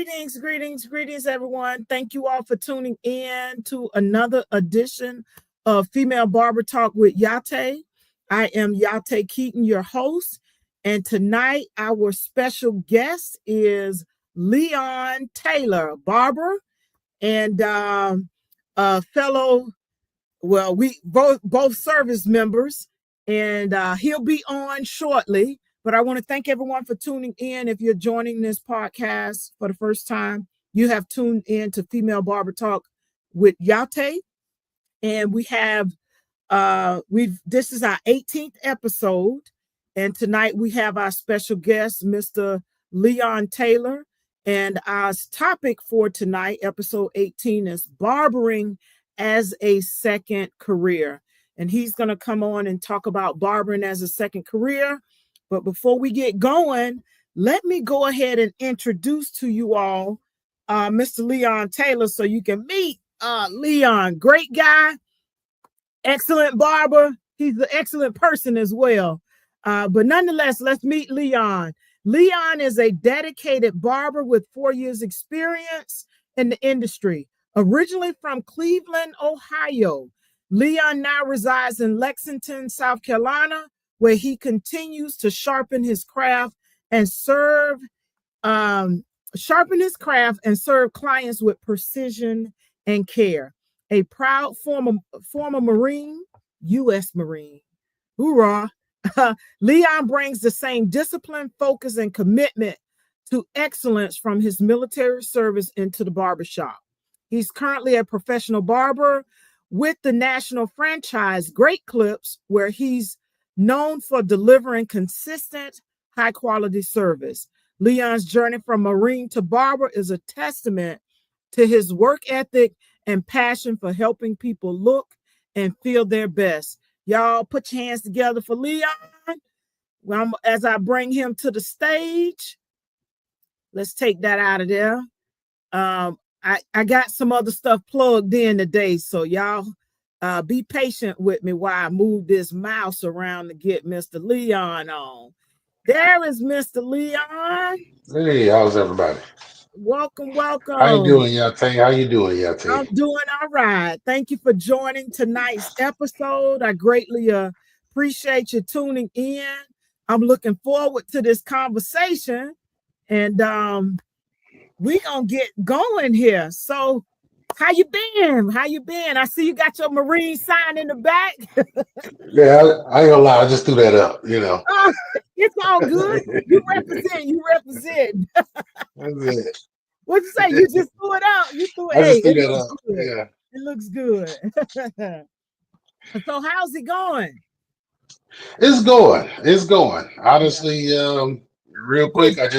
Greetings, everyone. Thank you all for tuning in to another edition of Female Barber Talk with Yah-Tay. I am Yah-Tay Keaton, your host, and tonight our special guest is Leon Taylor, barber, and a fellow. Well, we both service members, and he'll be on shortly. But I want to thank everyone for tuning in. If you're joining this podcast for the first time, you have tuned in to Female Barber Talk with Yah-Tay. And we have this is our 18th episode. And tonight we have our special guest, Mr. Leon Taylor. And our topic for tonight, episode 18, is barbering as a second career. And he's going to come on and talk about barbering as a second career. But before we get going, let me go ahead and introduce to you all Mr. Leon Taylor so you can meet Leon. Great guy, excellent barber. He's an excellent person as well. But nonetheless, let's meet Leon. Leon is a dedicated barber with 4 years experience in the industry. Originally from Cleveland, Ohio, Leon now resides in Lexington, South Carolina, where he continues to sharpen his craft and serve clients with precision and care. A proud former Marine, U.S. Marine, hoorah! Leon brings the same discipline, focus, and commitment to excellence from his military service into the barbershop. He's currently a professional barber with the national franchise Great Clips, where he's known for delivering consistent, high-quality service. Leon's journey from Marine to barber is a testament to his work ethic and passion for helping people look and feel their best. Y'all put your hands together for Leon. As I bring him to the stage, let's take that out of there. I got some other stuff plugged in today, so y'all be patient with me while I move this mouse around to get Mr. Leon on. There is Mr. Leon. Hey, how's everybody? Welcome. How you doing, Yah-Tay? How you doing, Yah-Tay? I'm doing all right. Thank you for joining tonight's episode. I greatly appreciate you tuning in. I'm looking forward to this conversation, and we're going to get going here. So, how you been? I see you got your Marine sign in the back. Yeah, I ain't gonna lie, I just threw that up, It's all good. You represent. That's it. What'd you say? You just threw it out. You threw it. I just threw It that looks up. good. Yeah. It looks good. So how's it going? It's going. Honestly, real quick, I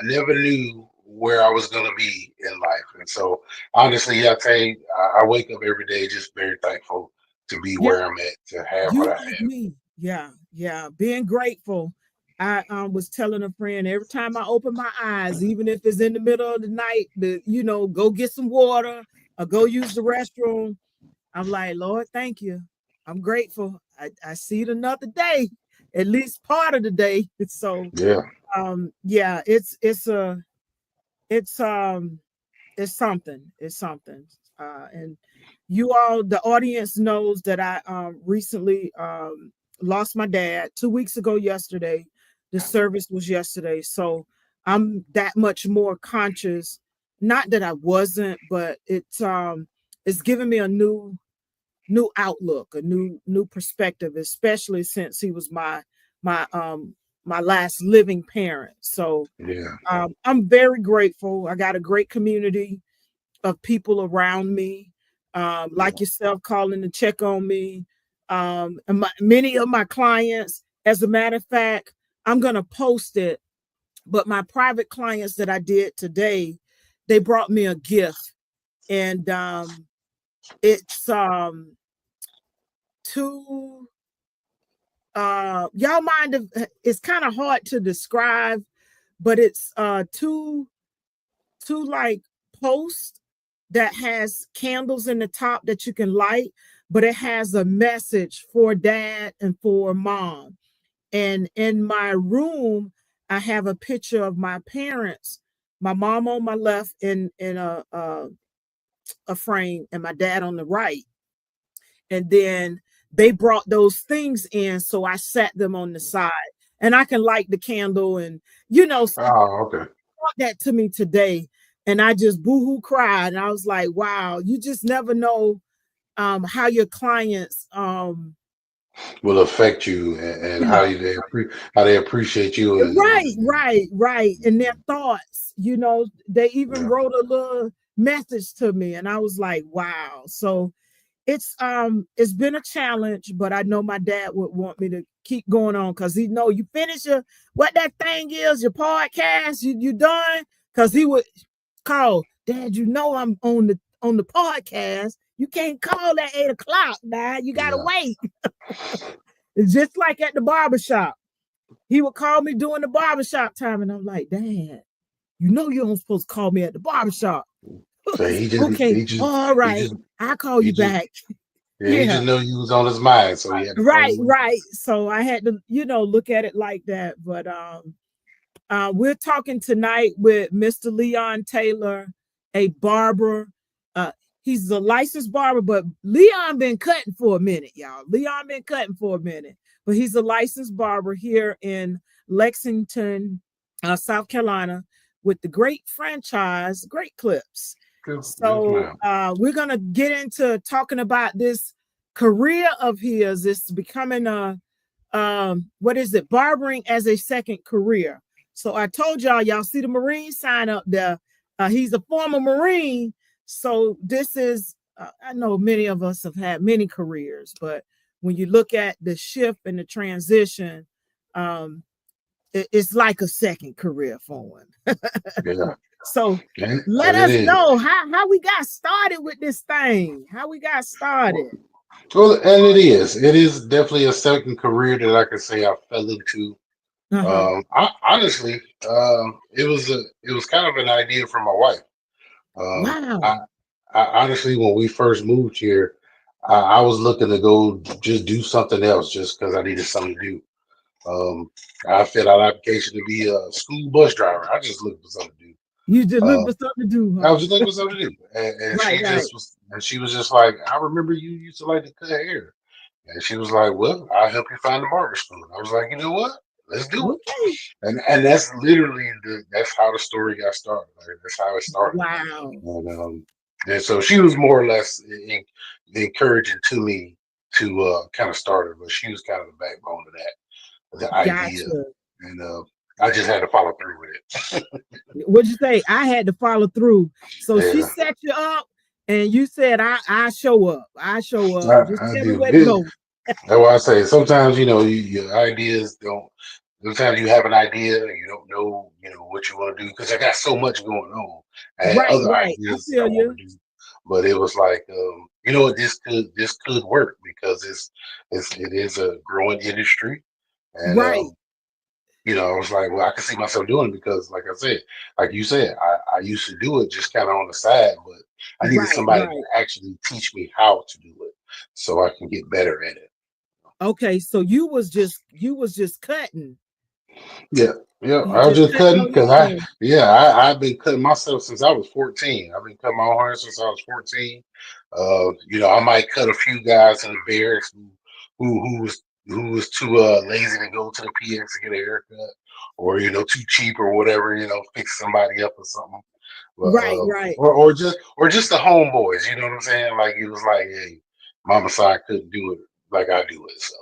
never knew where I was gonna be in life. And so honestly, Yah-Tay, I wake up every day just very thankful to be where I'm at, to have You what I like have. me. Yeah. Being grateful. I was telling a friend every time I open my eyes, even if it's in the middle of the night, go get some water or go use the restroom. I'm like, Lord, thank you. I'm grateful. I see it another day, at least part of the day. So Yeah. yeah, it's something. And you all, the audience knows that I recently lost my dad 2 weeks ago yesterday. The service was yesterday. So I'm that much more conscious. Not that I wasn't, but it's given me a new outlook, a new perspective, especially since he was my last living parent. So Yeah. I'm very grateful. I got a great community of people around me, like yourself, calling to check on me. And many of my clients, as a matter of fact, I'm going to post it, but my private clients that I did today, they brought me a gift. And it's two, y'all mind if it's kind of hard to describe, but it's two like posts that has candles in the top that you can light, but it has a message for dad and for mom. And in my room, I have a picture of my parents, my mom on my left in a frame, and my dad on the right. And then they brought those things in, so I sat them on the side, and I can light the candle, and Oh, okay. brought that to me today, and I just boohoo cried, and I was like, wow, you just never know how your clients Will affect you, and yeah, how they appreciate you, right, and their thoughts, they even yeah. wrote a little message to me, and I was like, wow. So it's been a challenge, but I know my dad would want me to keep going on, because he know you finish what that thing is, your podcast, you done, because he would call, Dad, I'm on the podcast, you can't call at 8 o'clock, Dad, you gotta Yeah. wait. It's just like at the barbershop. He would call me during the barbershop time, and I'm like, Dad, you don't supposed to call me at the barbershop. So Okay, all he right, just, I'll call he you just, back. yeah, he Yeah, just know you was on his mind, so he had to call right, you. right. So I had to, look at it like that. But we're talking tonight with Mr. Leon Taylor, a barber. Uh, he's a licensed barber, but Leon been cutting for a minute, y'all. Leon been cutting for a minute, but he's a licensed barber here in Lexington, South Carolina, with the great franchise, Great Clips. Yes, So ma'am. we're gonna get into talking about this career of his. It's becoming what is it? Barbering as a second career. So I told y'all see the Marine sign up there. He's a former Marine. So this is, I know many of us have had many careers, but when you look at the shift and the transition, it's like a second career for him. Yeah, So let and it us is. know how we got started with this thing. How we got started. Well, and it is. It is definitely a second career that I can say I fell into. Uh-huh. Honestly, it was kind of an idea from my wife. Um, I, Wow. I honestly, when we first moved here, I was looking to go just do something else just because I needed something to do. I filled out an application to be a school bus driver. I just looked for something to do. You just look Uh, for something to do, I huh? was just looking for something to do, and Right, right. she was just like, I remember you used to like to cut hair, and she was like, well, I'll help you find the barber school. I was like, you know what? Let's do it. Okay. And that's literally that's how the story got started. Like, that's how it started. Wow. And so she was more or less encouraging to me to kind of start it, but she was kind of the backbone of that, the idea, Gotcha. and I just had to follow through with it. What'd you say? I had to follow through. So she Yeah, set you up, and you said, I show up. I show up. Just I tell me do. where to go. That's why I say sometimes your ideas don't. Sometimes you have an idea and you don't know what you want to do because I got so much going on. I had Right, other right. I ideas that I feel want you. to do, but it was like what, this could work because it is a growing industry, and Right, I was like, well, I can see myself doing it because, like I said, like you said, I used to do it just kind of on the side, but I needed right, somebody to right. actually teach me how to do it so I can get better at it. Okay, so you was just cutting. Yeah, yeah. You I was just just cutting cutting on your because own. I've been cutting myself since I was 14. I've been cutting my own hair since I was 14. I might cut a few guys in the barracks who was too lazy to go to the PX to get a haircut, or too cheap or whatever, fix somebody up or something. But Right, right. or just the homeboys, you know what I'm saying? Like it was like, hey, Mama said I couldn't do it like I do it, so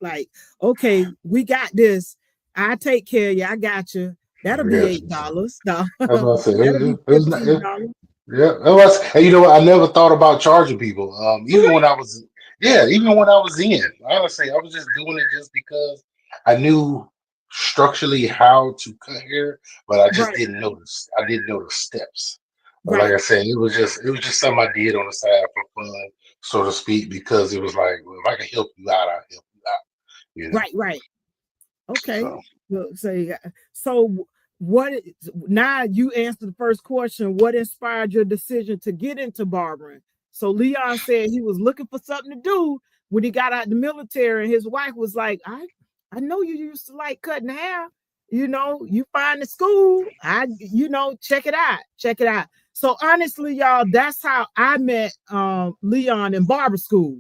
Like, okay, we got this. I take care of you. I got you. That'll be yes. $8. No, That's what I said. that'll be It was not, $15. yeah, that was, and I never thought about charging people. For Even when I real? was, yeah, even when I was in, honestly, I was just doing it just because I knew structurally how to cut hair, but I just Right, didn't know I didn't know the steps. But like right, I said, it was just something I did on the side for fun, so to speak, because it was like, well, if I can help you out, I'll help you out. You know, right, right. Okay. so So what now you answered the first question. What inspired your decision to get into barbering? So Leon said he was looking for something to do when he got out the military, and his wife was like, I know you used to like cutting hair. you know, you find the school, check it out. Check it out. So honestly, y'all, that's how I met Leon in barber school.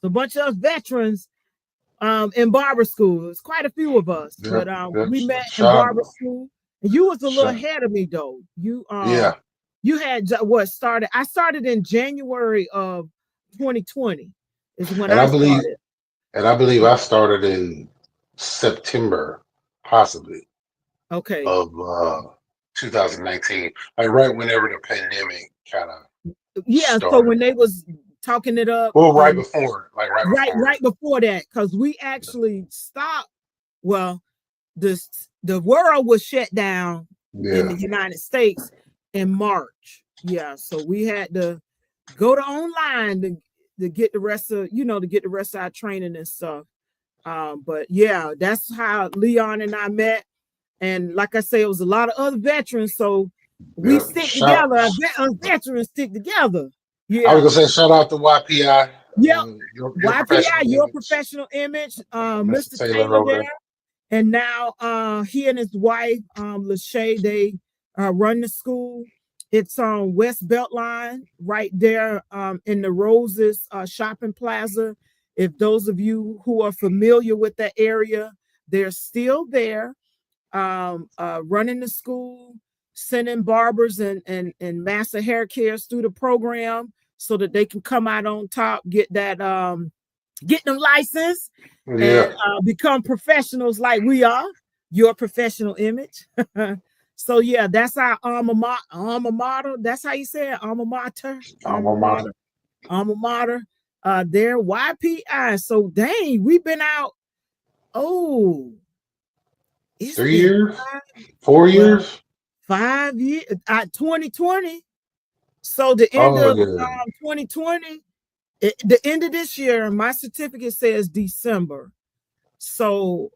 A bunch of us veterans in barber school. It's quite a few of us, Yeah, but yeah. we met in Shout barber out. school. And you was a little Shout, ahead of me though. yeah. You had what started? I started in January of 2020 is when And I I believe started. I started in September, possibly, Okay. of 2019. Like right whenever the pandemic kind of Yeah, so started. when they was talking it up, Well, right before, like right before. right before that, because we actually stopped. Well, the world was shut down in Yeah. the United States in March. Yeah, so we had to go to online to get the rest of our training and stuff. But yeah, that's how Leon and I met. And like I say, it was a lot of other veterans, so we Yeah. stick Shout. together. Us veterans stick together. I was Yeah. gonna say shout out to YPI, Yep. your YPI, professional your image, professional image. Mr. Mr. Taylor Taylor over there. there. And now he and his wife, Lachey, they run the school. It's on West Beltline, right there in the Roses shopping plaza. If those of you who are familiar with that area, they're still there, running the school, sending barbers and master hair cares through the program so that they can come out on top, get them licensed and Yeah. become professionals like we are, your professional image. So yeah, that's our alma mater. That's how you say it, alma mater, Alma mater. alma mater. There, YPI. So dang, we've been out. Oh, it's Three been years, 4 years. 5 years. 2020. So the end Oh of yeah. 2020, the end of this year, my certificate says December. So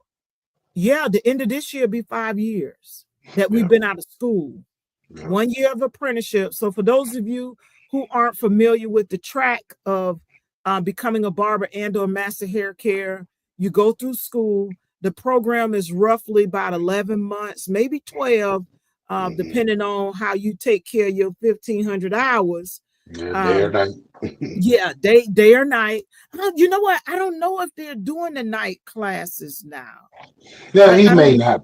yeah, the end of this year will be 5 years that we've Yeah. been out of school. Yeah. 1 year of apprenticeship. So for those of you who aren't familiar with the track of becoming a barber and or master hair care, you go through school. The program is roughly about 11 months, maybe 12, depending on how you take care of your 1,500 hours. Yeah. Day or Um, night. yeah, day or night. You know what? I don't know if they're doing the night classes now. Yeah, I don't.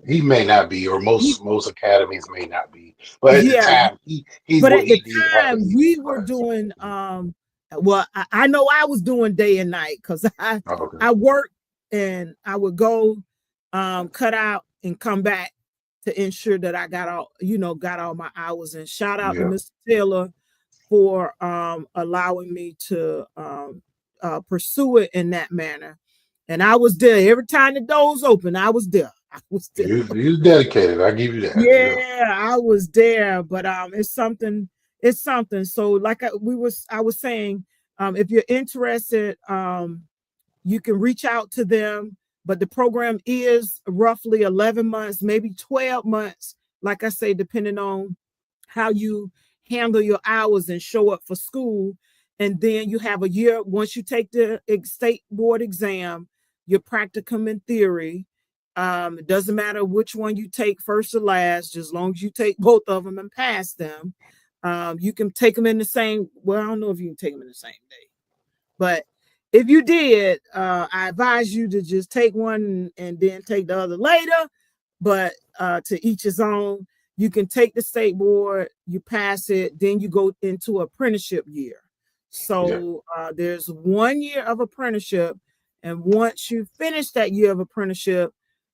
he may not be, or He, most academies may not be. But at the yeah, time, but at the he did have an time evening we were class. doing well, I know I was doing day and night because Oh, okay. I worked and I would go cut out and come back to ensure that I got all my hours. And shout out to Yeah. Mr. Taylor for allowing me to pursue it in that manner. And I was there every time the doors open. I was there. I was there. You dedicated. I give you that. Yeah. Yeah, I was there, but it's something. So like I was saying, if you're interested, you can reach out to them, but the program is roughly 11 months, maybe 12 months, like I say, depending on how you handle your hours and show up for school. And then you have a year once you take the state board exam, your practicum and theory. It doesn't matter which one you take first or last, just as long as you take both of them and pass them. You can take them in the same. Well, I don't know if you can take them in the same day, but if you did, I advise you to just take one and then take the other later. But to each his own. You can take the state board, you pass it, then you go into apprenticeship year. Yeah. So there's 1 year of apprenticeship. And once you finish that year of apprenticeship,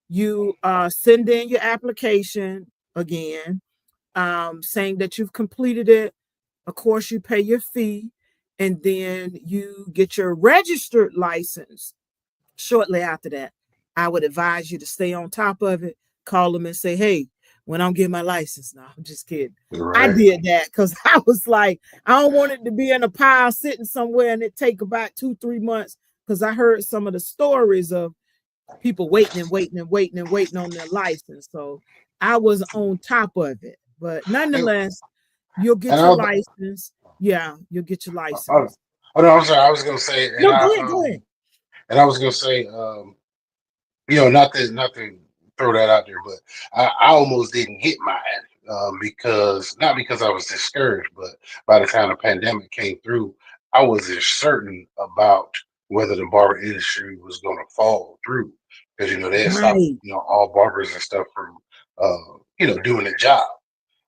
you send in your application again, saying that you've completed it. Of course, you pay your fee, and then you get your registered license shortly after that. I would advise you to stay on top of it, call them and say, hey, when I'm getting my license. No, I'm just kidding. I Right. did that because I was like, I don't want it to be in a pile sitting somewhere and it take about 2-3 months because I heard some of the stories of people waiting and waiting and waiting and waiting on their license. So I was on top of it. But And, nonetheless, you'll and get I, your was- license. Yeah, you'll get your oh, license. oh no, I'm sorry. I was gonna say, No, go ahead, go ahead. and I was gonna say, not that nothing. throw that out there, but I almost didn't get mine because not because I was discouraged, but by the time the pandemic came through, I wasn't certain about whether the barber industry was going to fall through because they had stopped Right, all barbers and stuff from doing their job.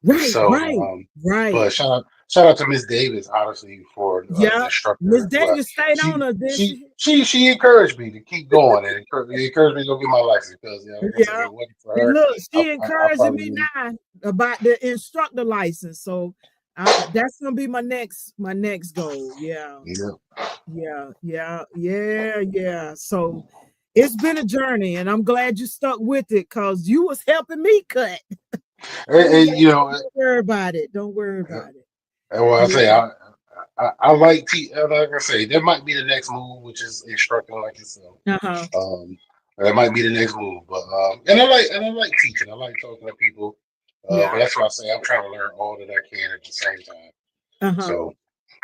And right, so, right, right. but shout out to Miss Davis, honestly, for the Yeah, Miss instructor. Well, Davis stayed on she her, didn't she she? she encouraged me to keep going and encouraged me to go get my license because, like I said, if Yeah. it wasn't for And her, look, I, she I encouraging probably me wouldn't. now about the instructor license. So that's gonna be my next goal. Yeah, Yeah, yeah, yeah, yeah, yeah. So it's been a journey, and I'm glad you stuck with it because you was helping me cut. You was and, like, don't worry about it. Don't worry about it. well, I Yeah. say I like like I say, that might be the next move, which is instructing like yourself. Uh-huh. Um, that might be the next move, but and I like teaching. I like talking to people. But Yeah. that's why I say I'm trying to learn all that I can at the same time. Uh-huh. So,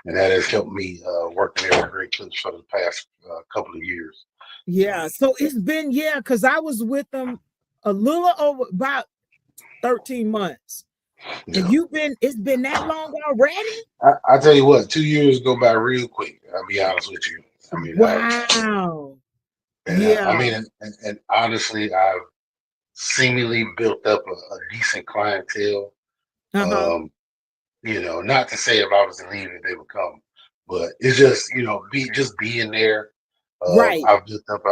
and that has helped me working there at Great Clips for the past couple of years. So, Yeah. So it's been, yeah, because I was with them a little over about 13 months. And yeah, it's been that long already? I tell you what, 2 years go by real quick. I'll be honest with you. I mean, Wow. I Yeah. mean, and honestly, I've seemingly built up a decent clientele. Uh-huh. Um, not to say if I was to leave, if they would come, but it's just just being there. Right. I've built up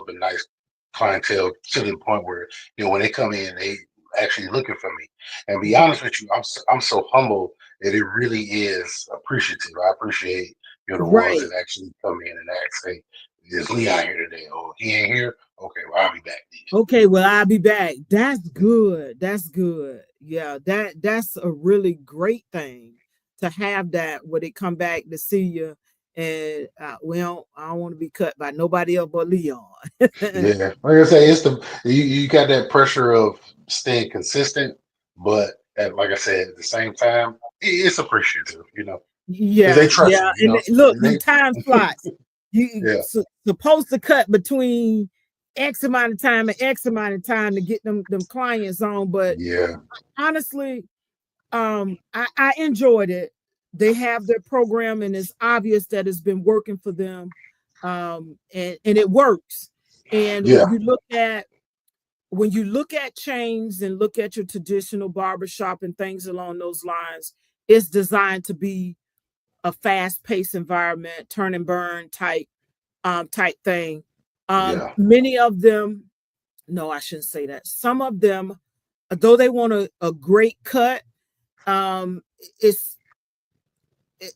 a nice clientele to the point where when they come in, they actually looking for me. And be honest with you, I'm so humble that it really is appreciative. I appreciate the ones Right. that actually come in and ask, "Hey, is Leon here today? Oh, he ain't here. Okay, well, I'll be back then." Okay, well, I'll be back. That's good. That's good. Yeah, that's a really great thing to have that when they come back to see you. And well, I don't want to be cut by nobody else but Leon. Yeah, like I say, it's you got that pressure of staying consistent, but like I said, at the same time, it's appreciative, because they Yeah, trust yeah. me, And look, and them they, time slots. You yeah, supposed to cut between X amount of time and X amount of time to get them clients on. But yeah, honestly, I enjoyed it. They have their program, and it's obvious that it's been working for them. And it works. And yeah, when you look at chains and look at your traditional barbershop and things along those lines, it's designed to be a fast-paced environment, turn and burn type thing. yeah, Many of them, no, I shouldn't say that. Some of them, though they want a great cut, it's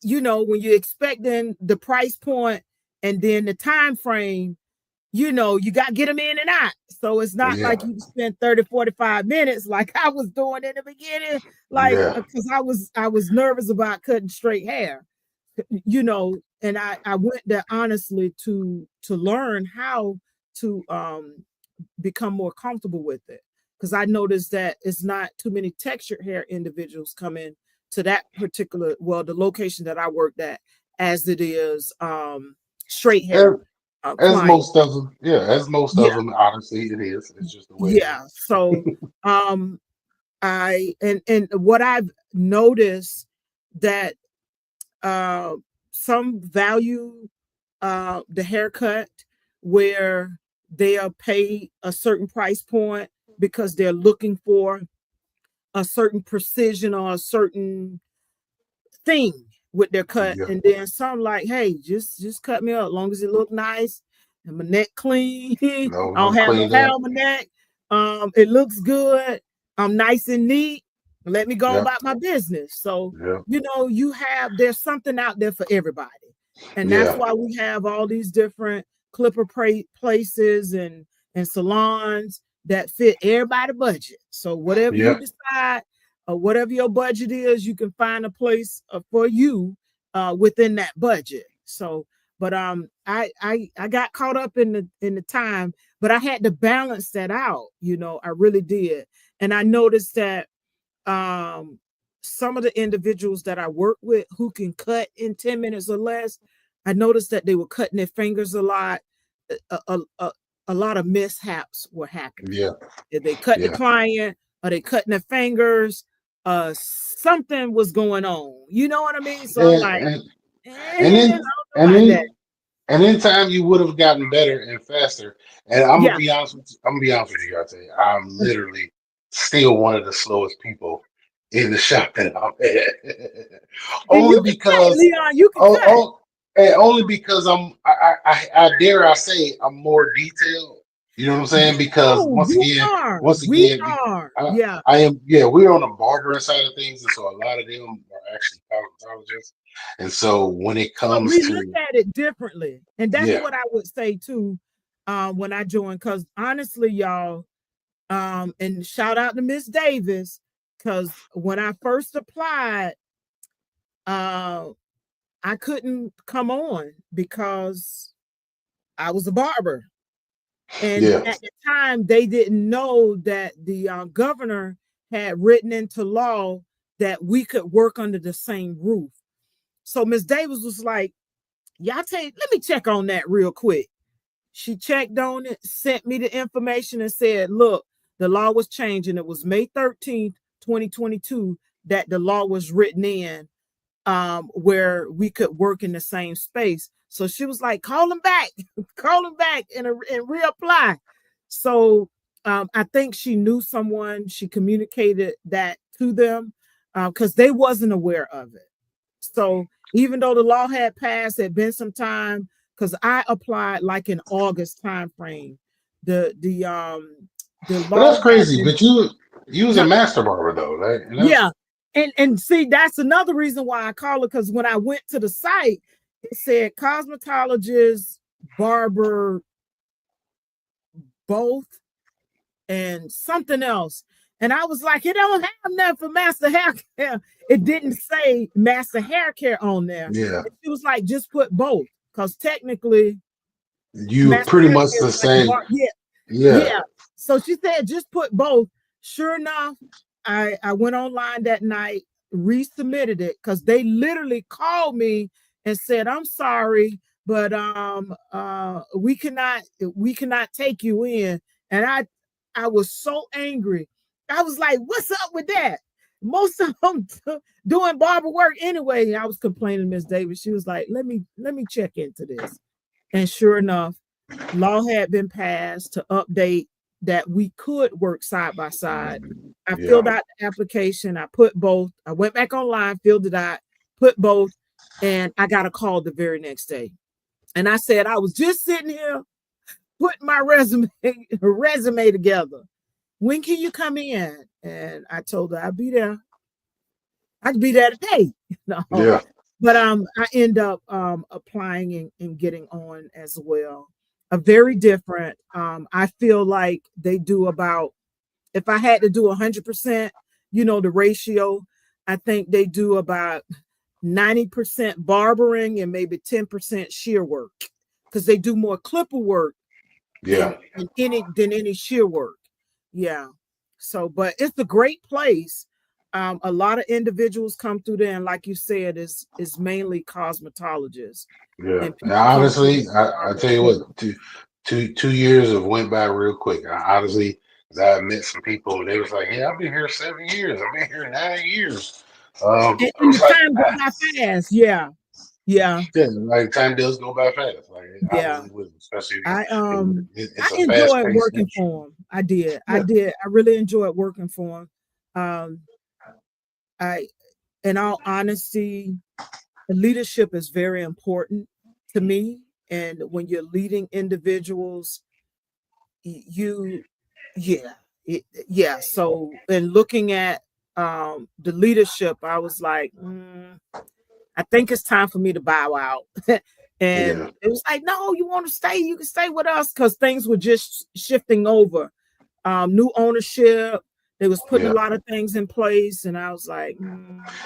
when you're expecting the price point and then the time frame, you got to get them in and out. So it's not yeah, like you spend 30, 45 minutes like I was doing in the beginning, like yeah, because I was nervous about cutting straight hair, and I went there honestly to learn how to become more comfortable with it, because I noticed that it's not too many textured hair individuals come in to that particular, well, the location that I worked at, as it is straight hair as, as client. most of them, yeah, as most of Yeah, them, honestly, it is. It's just the way it yeah. is. So and what I've noticed that uh some value the haircut where they are paid a certain price point because they're looking for a certain precision or a certain thing with their cut. Yeah, And then some like, hey, just cut me up as long as it look nice and my neck clean. I no, don't I'm have no cleaned hair up. on my neck. It looks good. I'm nice and neat. Let me go Yeah, about my business. So, yeah, there's something out there for everybody. And that's yeah, why we have all these different clipper places and salons that fit everybody budget. So whatever you yeah, decide or whatever your budget is, you can find a place for you within that budget. So, but I got caught up in the time, but I had to balance that out. I really did, and I noticed that some of the individuals that I work with who can cut in 10 minutes or less, I noticed that they were cutting their fingers a lot. A, a, a, a lot of mishaps were happening. Yeah. If they cut the Yeah. client or they cutting their fingers, something was going on. You know what I mean? So I'm like, And I then don't know and about that. then and in time you would have gotten better and faster. And I'm gonna Yeah. be honest with you, I'll tell you, I'm literally still one of the slowest people in the shop that I'm at. And Only you can cut, because Leon, you can oh, cut. oh and only because I dare I say I'm more detailed. You know what I'm saying? Because Oh, once you again, are. once We again, are. I, Yeah. I am, yeah, we're on the barbering side of things, and so a lot of them are actually cosmetologists. And so when it But comes we look to, at it differently. And that's yeah, what I would say too, when I joined. Because honestly, y'all, and shout out to Miss Davis, because when I first applied, uh, I couldn't come on because I was a barber. And yeah, at the time, they didn't know that the governor had written into law that we could work under the same roof. So Miss Davis was like, Yah-Tay, let me check on that real quick. She checked on it, sent me the information, and said, look, the law was changing. It was May 13th, 2022, that the law was written in, where we could work in the same space. So she was like, call him back, call him back and reapply. So I think she knew someone, she communicated that to them because they wasn't aware of it. So even though the law had passed, it had been some time because I applied like in August time frame. The but law that's had crazy. been But you was a no, master barber though, right? And that's yeah. And see, that's another reason why I call it, because when I went to the site, it said cosmetologist, barber, both, and something else. And I was like, it don't have nothing for master hair care. It didn't say master hair care on there. yeah. And she was like, just put both. Because technically, You master pretty hair much care the is like a same. bar. Yeah, Yeah, yeah. So she said, just put both. Sure enough, I went online that night, resubmitted it because they literally called me and said, I'm sorry, but we cannot take you in. And I was so angry. I was like, what's up with that? Most of them doing barber work anyway. I was complaining to Miss Davis. She was like, let me check into this. And sure enough, law had been passed to update that we could work side by side. I yeah. filled out the application. I put both. I went back online, filled it out, put both, and I got a call the very next day. And I said, I was just sitting here putting my resume together. When can you come in? And I told her I'd be there. I could be there today. No. Yeah, But I end up applying and getting on as well. A very different. I feel like they do about, if I had to do 100%, the ratio, I think they do about 90% barbering and maybe 10% shear work, because they do more clipper work yeah. than any shear work. Yeah. So, but it's a great place. A lot of individuals come through there, and like you said, is mainly cosmetologists, Yeah. and And people come through honestly, there I barbers tell you too. what, 2 years have went by real quick. Honestly, 'cause I met some people and they was like, "Yeah, I've been here 7 years. I've been here 9 years." I And was the like, time go by fast. Yeah, yeah, yeah, like time does go by fast. Like it yeah. obviously will, especially I it's a fast enjoyed paced working industry. for them. I did. I Yeah, did. I really enjoyed working for them. I, in all honesty, leadership is very important to me. And when you're leading individuals, you, yeah, yeah. So, in looking at the leadership, I was like, I think it's time for me to bow out. yeah, And it was like, no, you want to stay? You can stay with us, because things were just shifting over. New ownership. They was putting a yeah. lot of things in place, and I was like,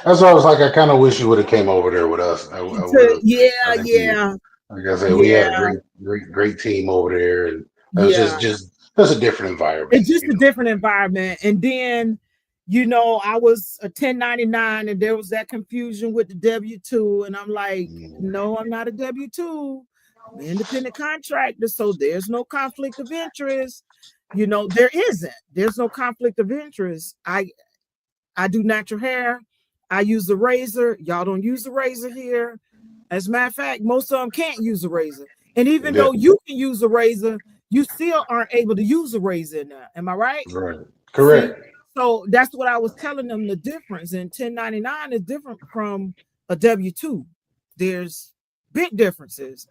That's why I was like, I kind of wish you would have came over there with us. I would have. I yeah, think we, yeah, like I said, we had a yeah, great team over there, and it was yeah. just a different environment, It's just you a know. different environment. And then, I was a 1099, and there was that confusion with the W-2. And I'm like, Mm, no, I'm not a W-2. independent contractor, so there's no conflict of interest. You know, there isn't. There's no conflict of interest. I do natural hair. I use the razor. Y'all don't use the razor here. As a matter of fact, most of them can't use a razor. And even though you can use a razor, you still aren't able to use a razor in there. Am I right? Right. See, Correct. so that's what I was telling them. The difference in 1099 is different from a W-2. There's big differences.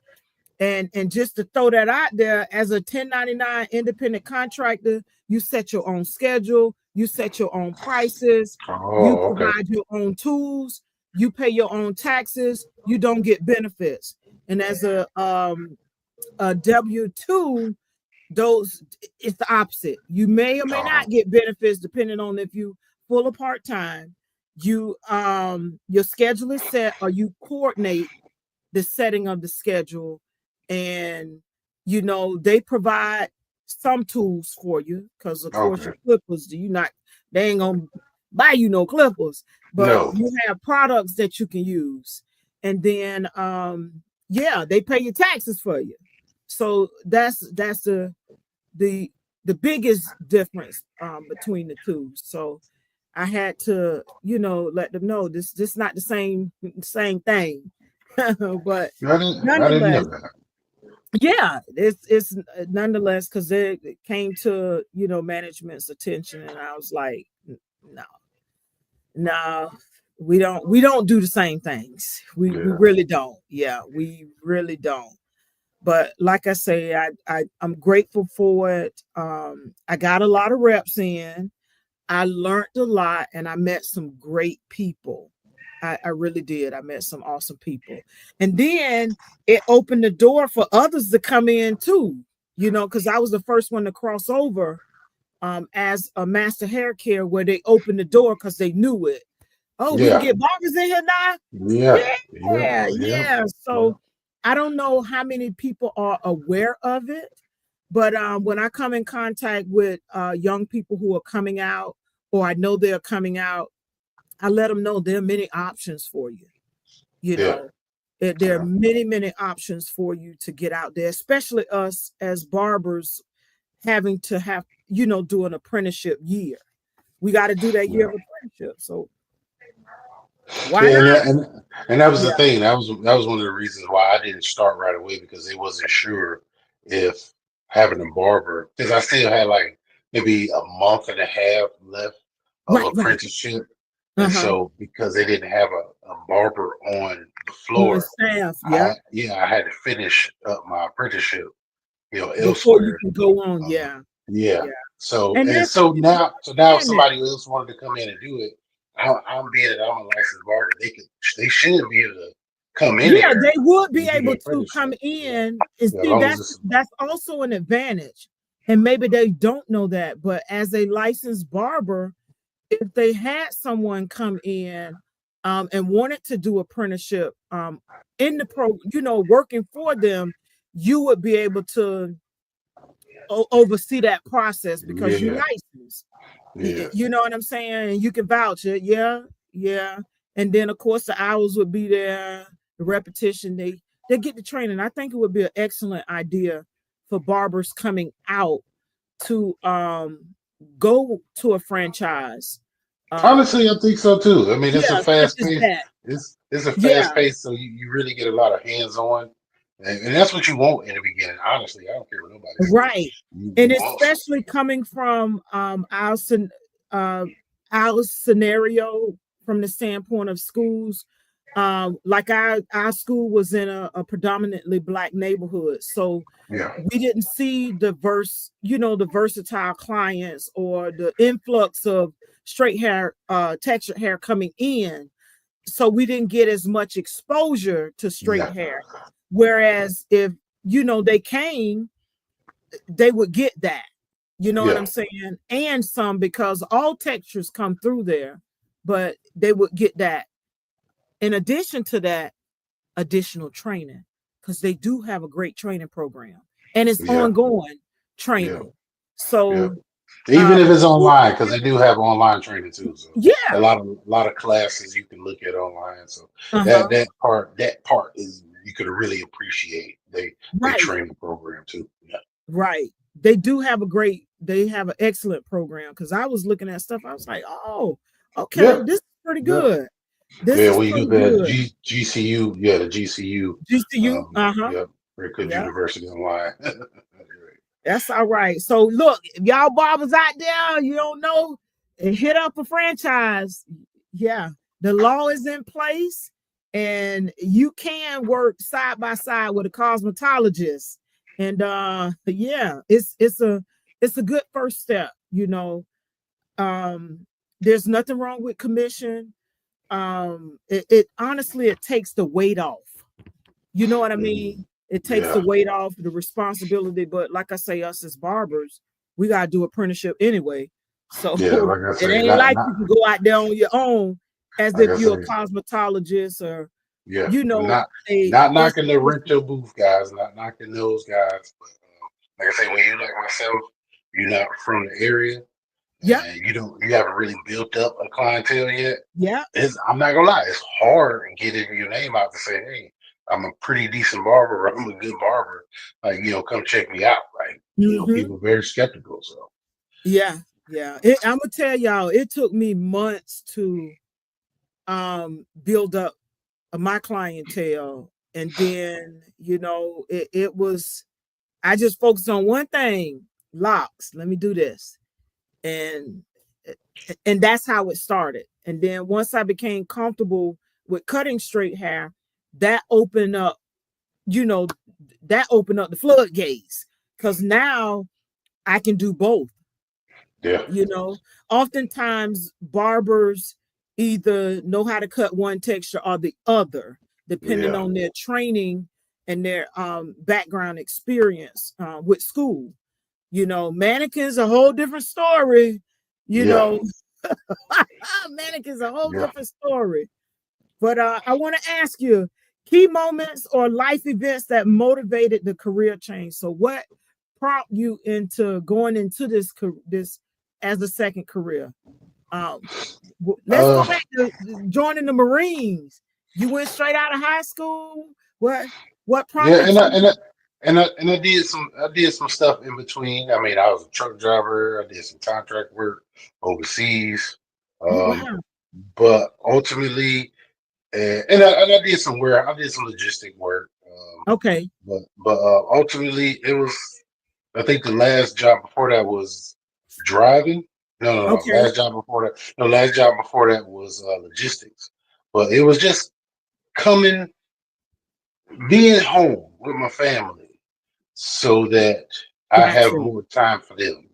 And just to throw that out there, as a 1099 independent contractor, you set your own schedule, you set your own prices, you Oh, okay. provide your own tools, you pay your own taxes, you don't get benefits. And as a W-2, those it's the opposite. You may or may not get benefits depending on if you full or part-time. You your schedule is set, or you coordinate the setting of the schedule, and you know they provide some tools for you, because of course your clippers, they ain't gonna buy you no clippers, but No. you have products that you can use. And then yeah, they pay your taxes for you. So that's the biggest difference between the two. So I had to, you know, let them know this not the same thing. But I didn't know nonetheless, that. yeah, it's nonetheless, because it came to, you know, management's attention, and I was like, no, we don't do the same things. We really don't. Yeah, we really don't. But like I say, I'm grateful for it. I got a lot of reps in. I learned a lot, and I met some great people. I really did. I met some awesome people. And then it opened the door for others to come in too, you know, because I was the first one to cross over as a master hair care, where they opened the door because they knew it. Oh, we can get barbers in here now? Yeah. So I don't know how many people are aware of it, but when I come in contact with young people who are coming out, or I know they're coming out, I let them know there are many options for you. You know, there are many options for you to get out there, especially us as barbers having to have, you know, do an apprenticeship year. We got to do that year of apprenticeship. So why not? And that was the thing. That was one of the reasons why I didn't start right away, because they wasn't sure if having a barber, because I still had like maybe a month and a half left of Right. apprenticeship. And so because they didn't have a barber on the On floor, staff, I had to finish up my apprenticeship, you know, before you elsewhere. can go on. Yeah. So And that's now if understand it. somebody else wanted to come in and do it, I'm being that I'm a licensed barber. They should be able to come in Yeah, there they would be and do the able to come apprenticeship. in, and Yeah, as see long as it's that's also an advantage. And maybe they don't know that, but as a licensed barber, if they had someone come in and wanted to do apprenticeship in the you know, working for them, you would be able to oversee that process because you licensed. yeah, You know what I'm saying? And you can vouch it. Yeah. And then of course the hours would be there, the repetition, they get the training. I think it would be an excellent idea for barbers coming out to go to a franchise. honestly, I think so too. I mean, it's a Yeah, such fast as pace. that. It's a Yeah, fast pace, so you really get a lot of hands on, and that's what you want in the beginning. Honestly, I don't care what nobody says. right. And You want some. especially coming from uh, our scenario, from the standpoint of schools, like our school was in a predominantly Black neighborhood, so Yeah, we didn't see the the versatile clients or the influx of straight hair, textured hair coming in. So we didn't get as much exposure to straight yeah, hair. Whereas if, you know, they came, they would get that. You know what yeah, I'm saying? And some, because all textures come through there, but they would get that. In addition to that, additional training, because they do have a great training program, and it's yeah, ongoing yeah, training. yeah. So Even if it's schools online, are because they do different. have online training too. So Yeah. a lot of classes you can look at online. So Uh-huh. that part is you could really appreciate they Right, training program too. Yeah. right. They do have they have an excellent program, because I was looking at stuff. I was like, oh, okay, Yeah. this is pretty Yeah. good. This Yeah, is we use pretty that good. GCU. Yeah, the GCU. GCU, uh-huh. Yeah, Great Cook Yeah. University online. That's all right. So look, if y'all barbers out there, you don't know, and hit up a franchise. Yeah, the law is in place, and you can work side by side with a cosmetologist. And yeah, it's a good first step. Um, there's nothing wrong with commission. It honestly, it takes the weight off. You know what I mean? It takes the Yeah. weight off the responsibility. But like I say, us as barbers, we gotta do apprenticeship anyway. So Yeah, like I it say, ain't like not you can go out there on your own as like if I you're a say, cosmetologist, or yeah, a not it's, knocking the it's rental booth guys, not knocking those guys, but like I say, when you like myself, you're not from the area yeah, and you haven't really built up a clientele yet. yeah. I'm not gonna lie, it's hard getting your name out to say, hey, I'm a pretty decent barber, or I'm a good barber. Like, come check me out. Like, Hmm. people are very skeptical. So Yeah, yeah. I'm gonna tell y'all, it took me months to build up my clientele. And then, it was, I just focused on one thing: locks. Let me do this. And that's how it started. And then once I became comfortable with cutting straight hair, that opened up, you know, the floodgates. Because now I can do both. yeah, Oftentimes barbers either know how to cut one texture or the other, depending yeah, on their training and their background experience with school. Mannequins a whole different story. You yeah, know, mannequins a whole yeah. different story. But I want to ask you, key moments or life events that motivated the career change. So what prompted you into going into this as a second career? Um, let's go Uh, back to joining the Marines. You went straight out of high school. What yeah, prompted you? and I did some stuff in between. I mean, I was a truck driver. I did some contract work overseas. Oh Um, wow. but ultimately, I did some work. I did some logistic work. Okay. But ultimately, it was. I think the last job before that was driving. No, no, no. Okay. Last job before that. No, last job before that was logistics. But it was just coming, being home with my family, so that I have Gotcha. more time for them.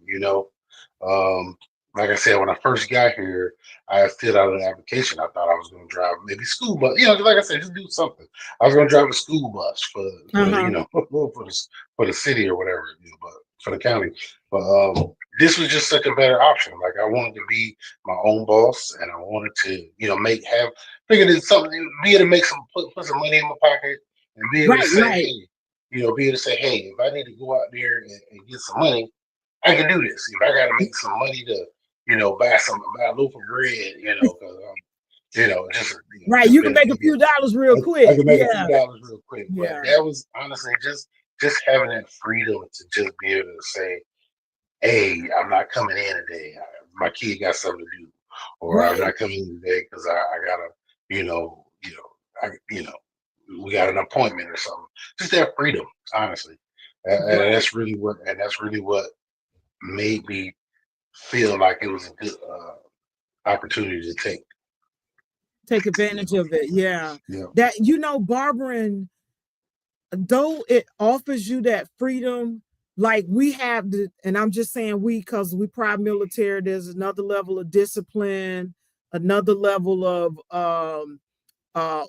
Um, like I said, when I first got here, I filled out an application. I thought I was going to drive maybe school bus. Like I said, just do something. I was going to drive a school bus Uh-huh. for the city or whatever, but for the county. But this was just such a better option. Like, I wanted to be my own boss, and I wanted to, figured it's something, be able to make put some money in my pocket, and be able to Right, say, right, hey, be able to say, hey, if I need to go out there and get some money, I can do this. If I got to make some money to, buy a loaf of bread, because right. just You can been a make a nigga. few dollars real I quick. can make a few Yeah, dollars real quick, but yeah. that was honestly just having that freedom to just be able to say, hey, I'm not coming in today. My kid got something to do, or I'm Right, not coming in today because I gotta, you know, you know, I, we got an appointment or something. Just that freedom, honestly, and right. that's really what made me feel like it was a good opportunity to take. Take advantage of it. Yeah. Yeah. That, barbering, though it offers you that freedom, like we have and I'm just saying we, because we private military, there's another level of discipline, another level of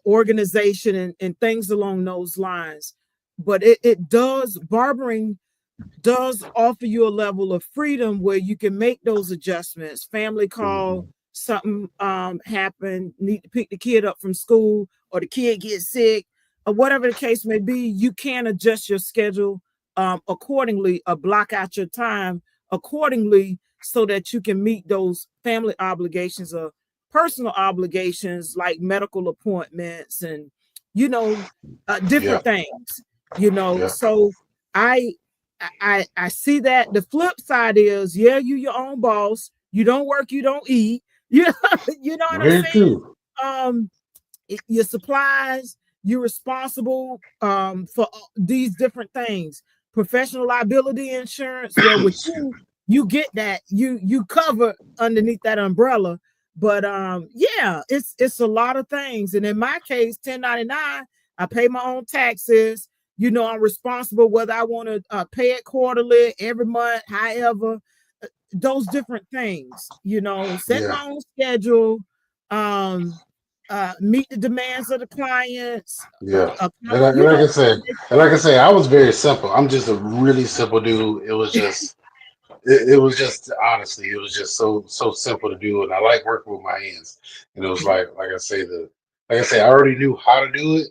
organization, and things along those lines. But it does, barbering does offer you a level of freedom where you can make those adjustments. Family call, Mhm. something happened, need to pick the kid up from school, or the kid gets sick, or whatever the case may be. You can adjust your schedule accordingly, or block out your time accordingly, so that you can meet those family obligations or personal obligations, like medical appointments and you know, Yeah. different things, you know. Yeah. So I I see that the flip side is, yeah, you your own boss. You don't work, you don't eat. You know, you know what I'm Very saying? true. Um, your supplies, you're responsible for these different things. Professional liability insurance, well, with Excuse you, me. you get that, you cover underneath that umbrella. But yeah, it's a lot of things. And in my case, 1099, I pay my own taxes. You know, I'm responsible whether I want to pay it quarterly, every month, however, those different things, you know, set Yeah. my own schedule, um, meet the demands of the clients, Yeah. you know, And like I say, I was very simple. I'm just a really simple dude. It was just honestly, it was just so simple to do, and I like working with my hands. And it was yeah, like I say, I already knew how to do it.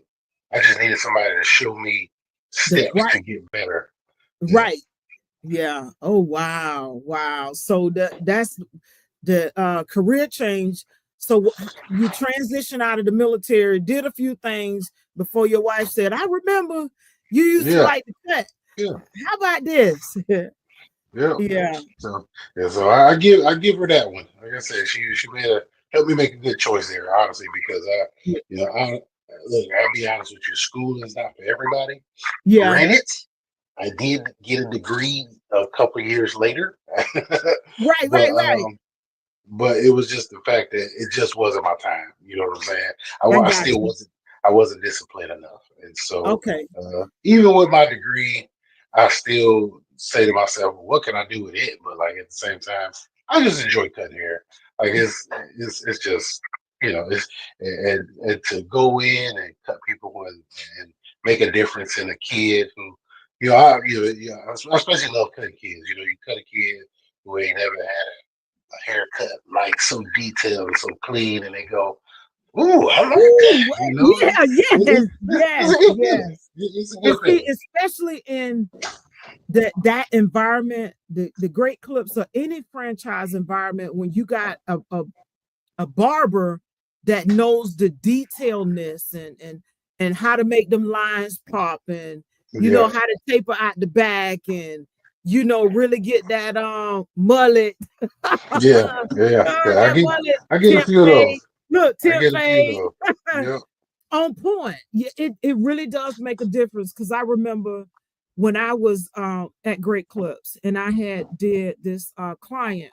I just needed somebody to show me that's steps right, to get better. Yeah. right, yeah. Oh wow, wow. So that's the career change. So you transition out of the military, did a few things before your wife said, "I remember you used to Yeah. like to cut. Yeah. How about this?" Yeah. Yeah, So yeah, so I give her that one. Like I said, she made a helped me make a good choice there, honestly, because you know, I'll be honest with you, school is not for everybody. yeah, Granted, I did get a degree a couple years later, right, but right, right. but it was just the fact that it just wasn't my time. You know what I'm saying? I I got still you. wasn't disciplined enough, and so Okay. even with my degree, I still say to myself, "What can I do with it?" But like at the same time, I just enjoy cutting hair. Like it's just it's and to go in and cut people and make a difference in a kid who I especially love cutting kids. You know, you cut a kid who ain't never had a haircut like so detailed and so clean, and they go, "Ooh, I like that." Ooh, You know, yeah, yes, it's yes, a good feeling. yes. It's a And good see, feeling. especially in that environment, the great clips or any franchise environment, when you got a barber that knows the detailedness and how to make them lines pop, and you know Yeah, how to taper out the back, and you know really get that mullet. yeah, yeah, yeah. That mullet I get a few of template. those. Look, I get a few of template. those. Yep. On point. Yeah, it really does make a difference, because I remember when I was at Great Clips and I had did this client.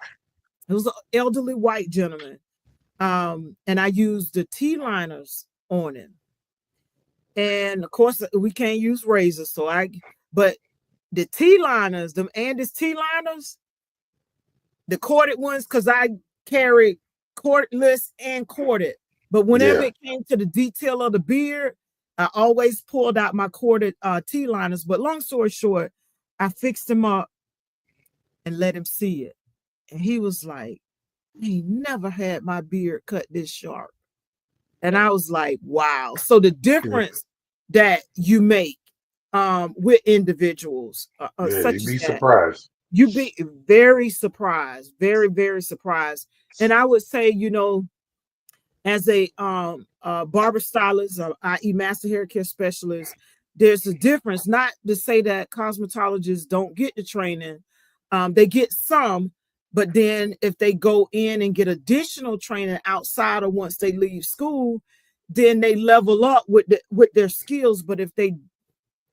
It was an elderly white gentleman. And I used the T liners on him. And of course we can't use razors, but the T liners, them Andis T liners, the corded ones, because I carried cordless and corded. But whenever Yeah, it came to the detail of the beard, I always pulled out my corded T liners. But long story short, I fixed him up and let him see it. And he was like, he never had my beard cut this sharp. And I was like, wow. So the yeah, difference that you make with individuals yeah. such You'd as be that, surprised. you be very surprised, very, very surprised. And I would say, you know, as a barber stylist, i.e. master hair care specialist, there's a difference. Not to say that cosmetologists don't get the training. They get some, but then if they go in and get additional training outside of once they leave school, then they level up with their skills. But if they,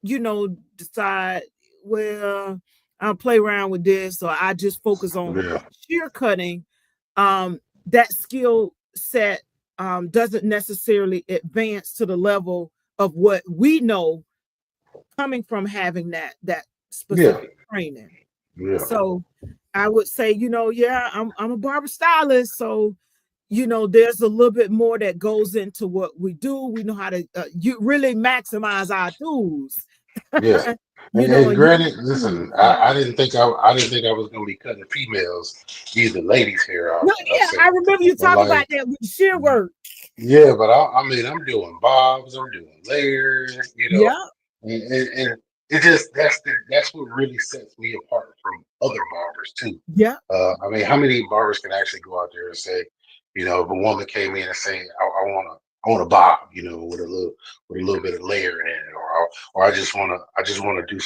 you know, decide, well, I'll play around with this, or I just focus on Yeah, shear cutting, that skill set doesn't necessarily advance to the level of what we know coming from having that yeah, specific training. yeah, So I would say, you know, yeah, I'm a barber stylist, so you know, there's a little bit more that goes into what we do. We know how to you really maximize our tools. yeah. You know, And and use granted, the tools. listen, Yeah. I didn't think I was gonna be cutting females, either ladies' hair No, off. I yeah, I say, remember you but talking about like, that with shear work. yeah, but I mean, I'm doing bobs, I'm doing layers, Yeah, and it just that's what really sets me apart from other barbers too. yeah, I mean, how many barbers can actually go out there and say, if a woman came in and say, want to bob, with a little bit of layer in it, or I just want to do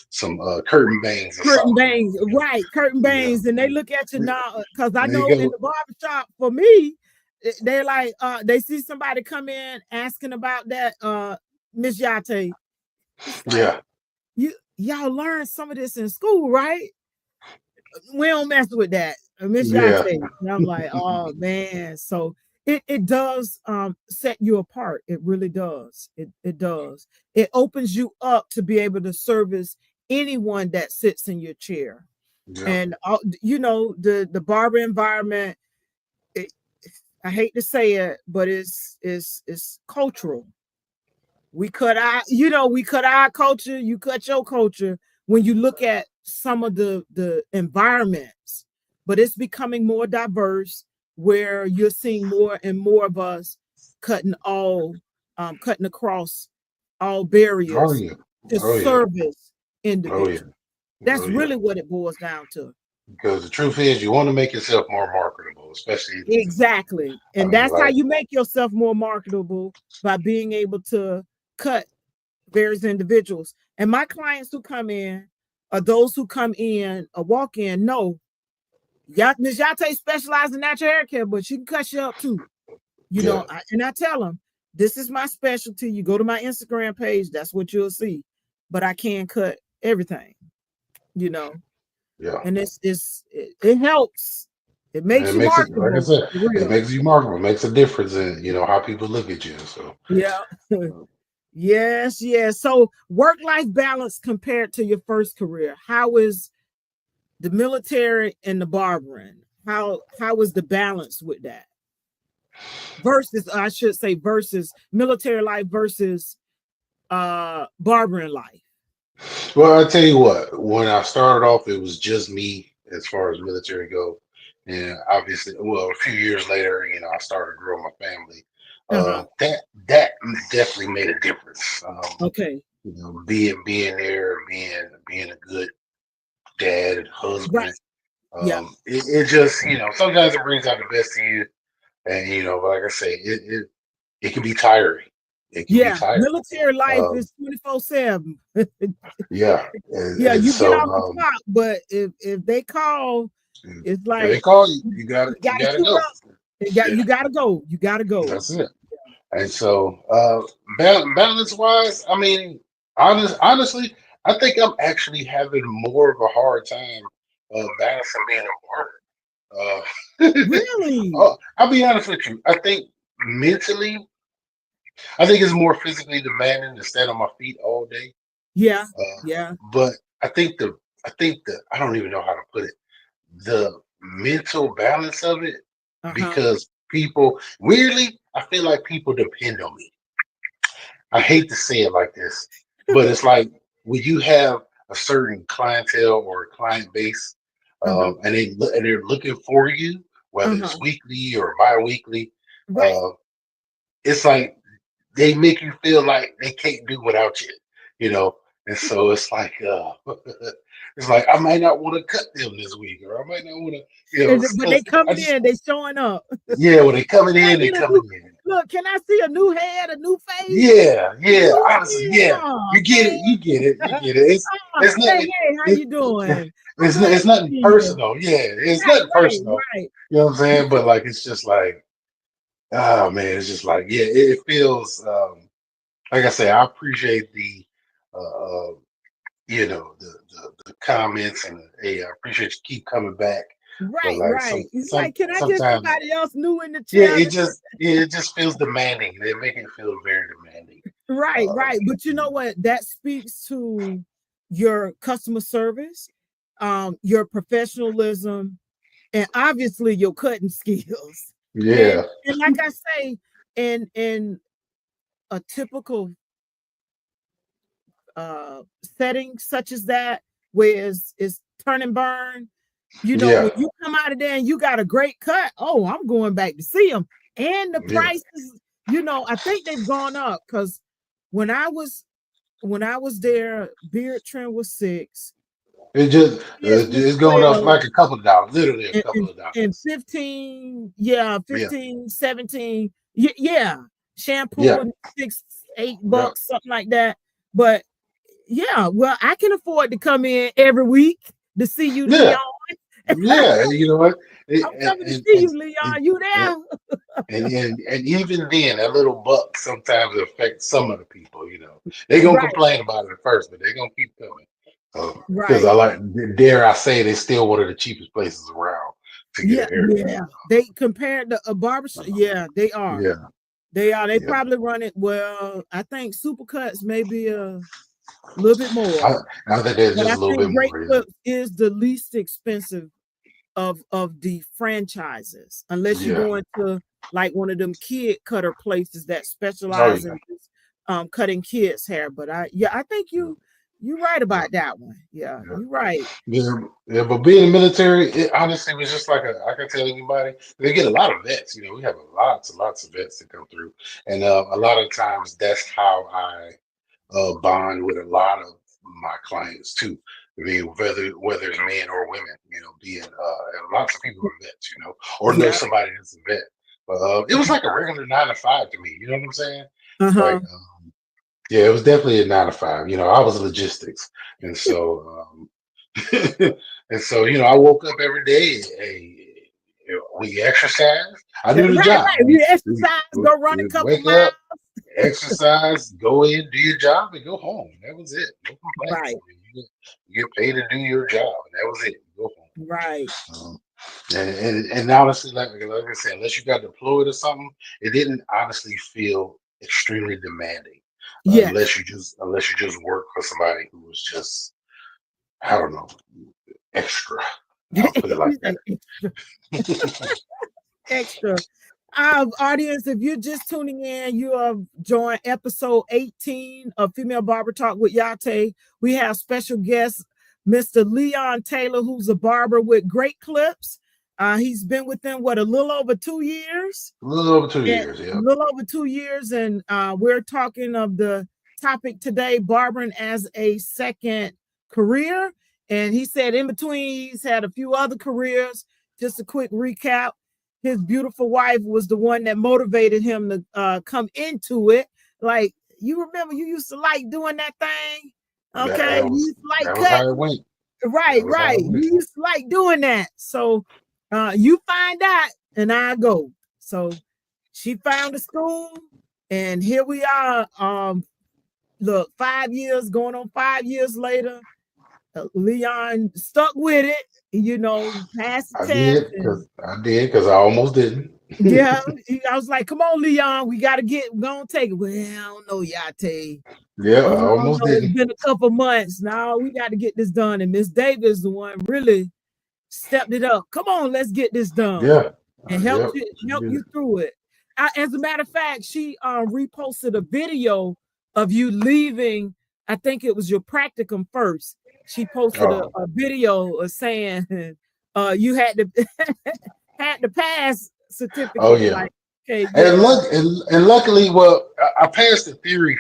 some curtain bangs or Curtain something. bangs, right? Curtain Yeah, bangs, and they look at you now because I there you know in go. the barbershop for me, they're like, they see somebody come in asking about that, Miss Yah-Tay. It's like Yeah, y'all learn some of this in school, right? We don't mess with that, Miss yeah, Yah-Tay. And I'm like, oh man. So it does set you apart. It really does. It does. It opens you up to be able to service anyone that sits in your chair. yeah. And the barber environment, it, I hate to say it, but it's cultural. We cut our culture, you cut your culture when you look at some of the environments, but it's becoming more diverse where you're seeing more and more of us cutting across all Oh barriers yeah, to oh yeah, service oh yeah, individuals. oh That's yeah. really what it boils down to. Because the truth is, you want to make yourself more marketable, especially. Exactly. I And mean, that's how like, you make yourself more marketable, by being able to cut various individuals. And my clients who come in, or those who come in or walk in, know Miss Yah-Tay specializes in natural hair care, but she can cut you up too. yeah, And I tell them, this is my specialty. You go to my Instagram page, that's what you'll see. But I can cut everything, you know. yeah. And it helps. It And makes it you makes it, like I marketable said, for it real. makes you marketable. It makes a difference in how people look at you. So, Yeah. Yes, yes. So work-life balance compared to your first career. How is the military and the barbering? How is the balance with that? Versus, I should say, versus military life versus barbering life. well, I tell you what, when I started off, it was just me as far as military go, and obviously, well, a few years later, I started growing my family. Uh-huh. That definitely made a difference. Okay. Being there, being a good dad and Right. husband. Yeah. It just, sometimes it brings out the best in you, and like I say, it can be tiring. It can be Yeah. tiring. Military life Um, is 24/7. yeah, Yeah, and you get so off the clock, but if they call, it's if they like call you, you you gotta gotta suit go. up. Yeah, You gotta go. You gotta go. that's it. And so, balance wise, I mean, honestly, I think I'm actually having more of a hard time balancing being a barber. Really? Oh, I'll be honest with you. I think mentally, I think it's more physically demanding to stand on my feet all day. Yeah. Uh, Yeah. but I don't even know how to put it. The mental balance of it, Uh-huh. because people weirdly, I feel like people depend on me. I hate to say it like this, but it's like when you have a certain clientele or client base, Uh-huh. and they're looking for you, whether it's Uh-huh. weekly or bi-weekly, Right. uh, it's like they make you feel like they can't do without you, you know. And so it's like, it's like I might not want to cut them this week, or I might not want to, But because they I coming just, in, they showing up. yeah, when they coming Can I in, they get a coming new in. look? Can I see a new head, a new face, Yeah, a yeah. new Honestly, skin? yeah. Oh You get man. it. You get it. You get it. It's Hey, nothing. hey, how It, you doing? I'm glad it's to nothing see you. personal. Yeah, it's Right, nothing right, personal. right. You know what I'm saying? But like, it's just like, oh man, it's just like, yeah, it feels. Like I say, I appreciate uh, uh the comments and hey, I appreciate you keep coming back. But Right, like right. It's like, can I get sometimes, somebody else new in the yeah, chair? it just feels demanding. They make it feel very demanding. Right, Uh, right. But you know what? That speaks to your customer service, your professionalism, and obviously your cutting skills. yeah, And like I say, in a typical setting such as that, where it's turn and burn, yeah, when you come out of there and you got a great cut, oh, I'm going back to see them. And the yeah. prices, I think they've gone up because when I was there, beard trim was 6, It just kids was it's going up 12, like a couple of dollars, literally a and, couple and, of and dollars. 15, yeah, Yeah, 15, 17. Yeah, shampoo Yeah, and $6-8 yeah, something like that. But yeah, well, I can afford to come in every week to see you, yeah, Leon. yeah. You know what? I'm And coming to see you, and, Leon. You and, there? and even then, that little buck sometimes affects some of the people. You know, they gonna Right, complain about it at first, but they gonna keep coming. Because right. I like, dare I say, they still one of the cheapest places around to get Yeah, a haircut. yeah. They compared to a barbershop. Yeah, they are. Yeah, They are. They yeah. probably run it well. I think Supercuts maybe a little bit more, I, I think there's but just I a little think bit Great more. Clips is the least expensive of the franchises, unless you Yeah. go into like one of them kid cutter places that Oh specialize yeah. in just, cutting kids' hair. But I think you right Yeah. about that one. Yeah, Yeah. you right. Yeah, yeah, but being in the military, it honestly was just like I can tell anybody, they get a lot of vets. You know, we have lots and lots of vets that come through, and a lot of times that's how I bond with a lot of my clients too. I mean, whether it's men or women, you know, being and lots of people are vets, you know, or know Yeah. somebody that's a vet. But it was like a regular 9 to 5 to me. You know what I'm saying? Uh-huh. Like, yeah, it was definitely a 9 to 5. You know, I was logistics, and so. And so, you know, I woke up every day. Hey, you know, we exercise. I Right, do the job. right. We exercise, go run a We couple wake miles. up, exercise, go in, do your job, and go home. That was it. No complaints. Right, I mean, you get paid to do your job, and that was it. Go right. home. And honestly, like I said, unless you got deployed or something, it didn't honestly feel extremely demanding. Yes. Unless you just work for somebody who was just, I don't know, extra. I'll put it like that. Extra. Our audience, if you're just tuning in, you have joined episode 18 of Female Barber Talk with Yah-Tay. We have special guest, Mr. Leon Taylor, who's a barber with great clips. He's been with them, what, a little over 2 years? A little over two And years, a yeah. little over 2 years. And we're talking of the topic today, barbering as a second career. And he said in between, he's had a few other careers. Just a quick recap. His beautiful wife was the one that motivated him to come into it. Like, you remember you used to like doing that thing? That Okay. that You was used to like that was how it cutting. went. Right, That was how right. it went. You used to like doing that. So you find out and I go. So she found a school and here we are. Look, 5 years going on 5 years later. Leon stuck with it, passed the test. And I did because I almost didn't. yeah, I was like, come on, Leon, we got to we're going to take it. Well, I don't know, Yah-Tay. Yeah, I Oh, no, almost no, it's didn't. been a couple months. Now we got to get this done. And Miss Davis, the one really stepped it up. Come on, let's get this done. Yeah, And yep. She help did you it. through it. As a matter of fact, she reposted a video of you leaving. I think it was your practicum first. She posted Oh, a video of saying you had to had the pass oh certificate. yeah. Like, okay, And yeah, luckily, well, I passed the theory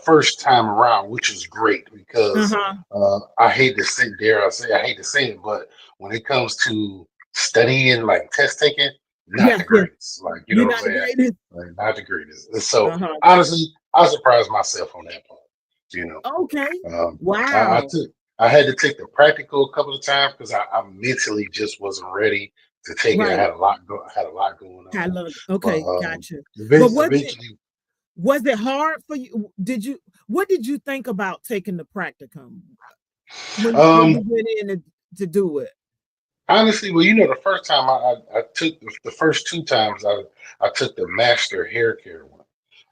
first time around, which is great because uh-huh, I hate to say, dare I say, I hate to say it, but when it comes to studying, like test taking, not yes, the yes. greatest. Like, you know You're what I'm not the saying? greatest. Like, not the greatest. And so Uh-huh. honestly, I surprised myself on that part. You know, Okay. um, I Wow. took I had to take the practical a couple of times because I mentally just wasn't ready to take it. I Right. had a lot I had a lot going I on, love it. but Okay, gotcha. But eventually, was it hard for you? What did you think about taking the practicum when um, you went in to do it? honestly, well, you know, the first time I took the first 2 times I took the master hair care one,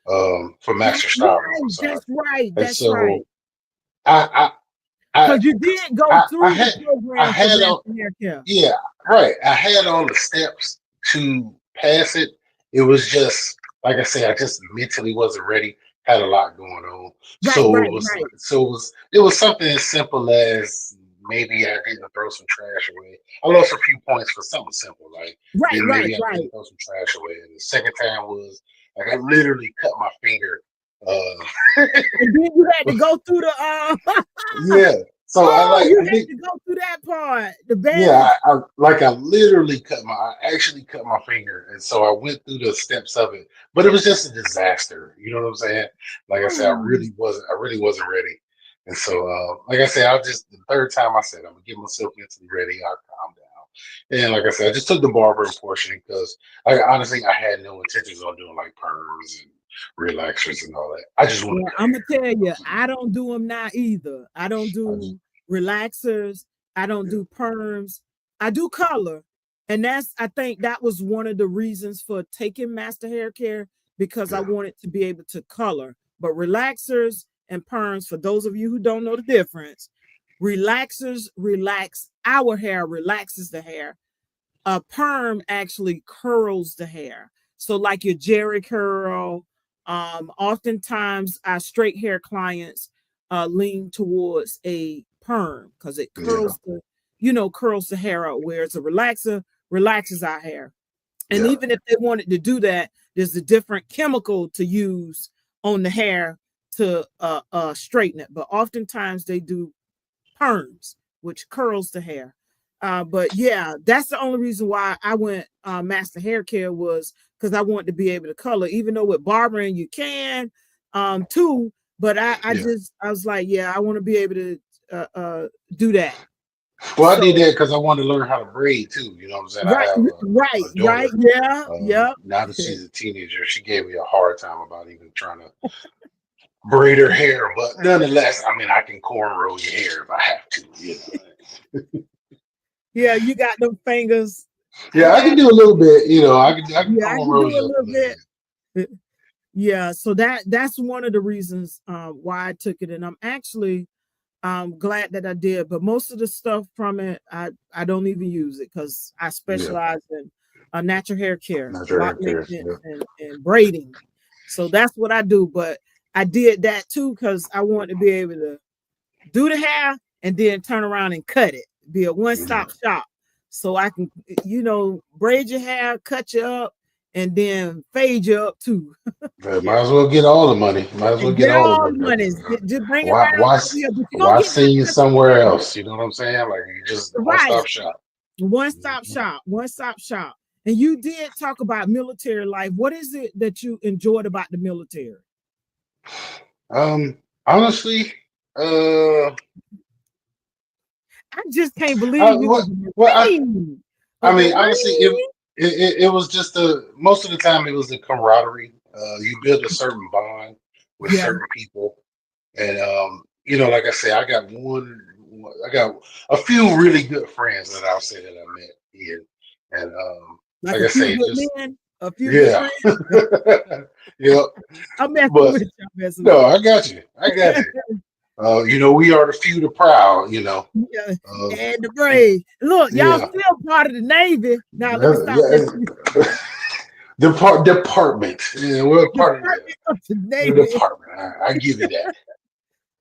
for That's master stylist. I'm right. sorry, That's right. and That's right. so I I I Because you did go I through the had I program for had master a hair care. Yeah, right. I had all the steps to pass it. It was just like I said, I just mentally wasn't ready. Had a lot going on, Right, so right, right. it was something as simple as maybe I didn't throw some trash away. I lost a few points for something simple, like Right, right, maybe I right. didn't throw some trash away. And the second time was like I literally cut my finger. And then you had to go through the Yeah, so I oh, like you I had think to go through that part. The band Yeah, is I literally I actually cut my finger, and so I went through the steps of it. But it was just a disaster. You know what I'm saying? Like I said, oh, I really wasn't ready. And so, like I said, the third time I said I'm gonna get myself mentally ready. I calmed down, and like I said, I just took the barbering portion because I honestly I had no intentions on doing like perms and relaxers and all that. I just want to well, cut I'm gonna tell you, hair. I don't do them now either. I don't I just, do relaxers. I don't yeah, do perms. I do color, and I think that was one of the reasons for taking Master Hair Care because I yeah, wanted to be able to color. But relaxers and perms, for those of you who don't know the difference, relaxers relax our hair, relaxes the hair. A perm actually curls the hair. So like your Jerry curl, oftentimes our straight hair clients lean towards a perm because it yeah, curls the hair out, whereas a relaxer relaxes our hair. And yeah, even if they wanted to do that, there's a different chemical to use on the hair to straighten it. But oftentimes they do perms, which curls the hair. But yeah, that's the only reason why I went Master Hair Care was because I wanted to be able to color, even though with barbering you can too. But yeah. I was like, yeah, I want to be able to do that. Well, I did So that because I wanted to learn how to braid too. You know what I'm saying? I right, have right, a right, daughter. yeah, yep. Now that she's a teenager, she gave me a hard time about even trying to braid her hair. But nonetheless, I mean, I can cornrow your hair if I have to. You know? Yeah, you got them fingers. I Yeah, I can got do a little bit. You know, I can yeah, I can do cornrow a you up a little little bit. bit. Yeah, so that's one of the reasons why I took it, and I'm actually glad that I did. But most of the stuff from it, I don't even use it because I Yeah, specialize in natural hair care, not your lock hair care. maintenance, Yeah, and braiding. So that's what I do. But I did that too because I wanted to be able to do the hair and then turn around and cut it, be a yeah. one-stop shop. So I can, braid your hair, cut you up, and then fade you up too. But might as well get all the money. Might as well And get get all the all the money. monies. Just bring it Why, right on why, over here. But you're gonna why get that send you money somewhere anyway. else? You know what I'm saying? Like you just one Right. stop shop. One stop Mhm. shop. One stop shop. And you did talk about military life. What is it that you enjoyed about the military? Honestly, uh, I just can't believe I, you what, was a well, Marine. A I mean, honestly, Marine? it was just most of the time it was the camaraderie. You build a certain bond with Yeah, certain people, and you know, like I said, I got a few really good friends that I'll say that I met here, and like like a I few say, good just men, a few good yeah, friends. yeah. I'm messing But with you. I'm messing no, with I got you. I got you. you. You know, we are the few, the proud. You know, Yeah, uh, and the brave. Look, y'all yeah. still part of the Navy. Now let me stop Yeah, messing with department. Yeah, we're you. part of Department of the the Navy. department. I give you that.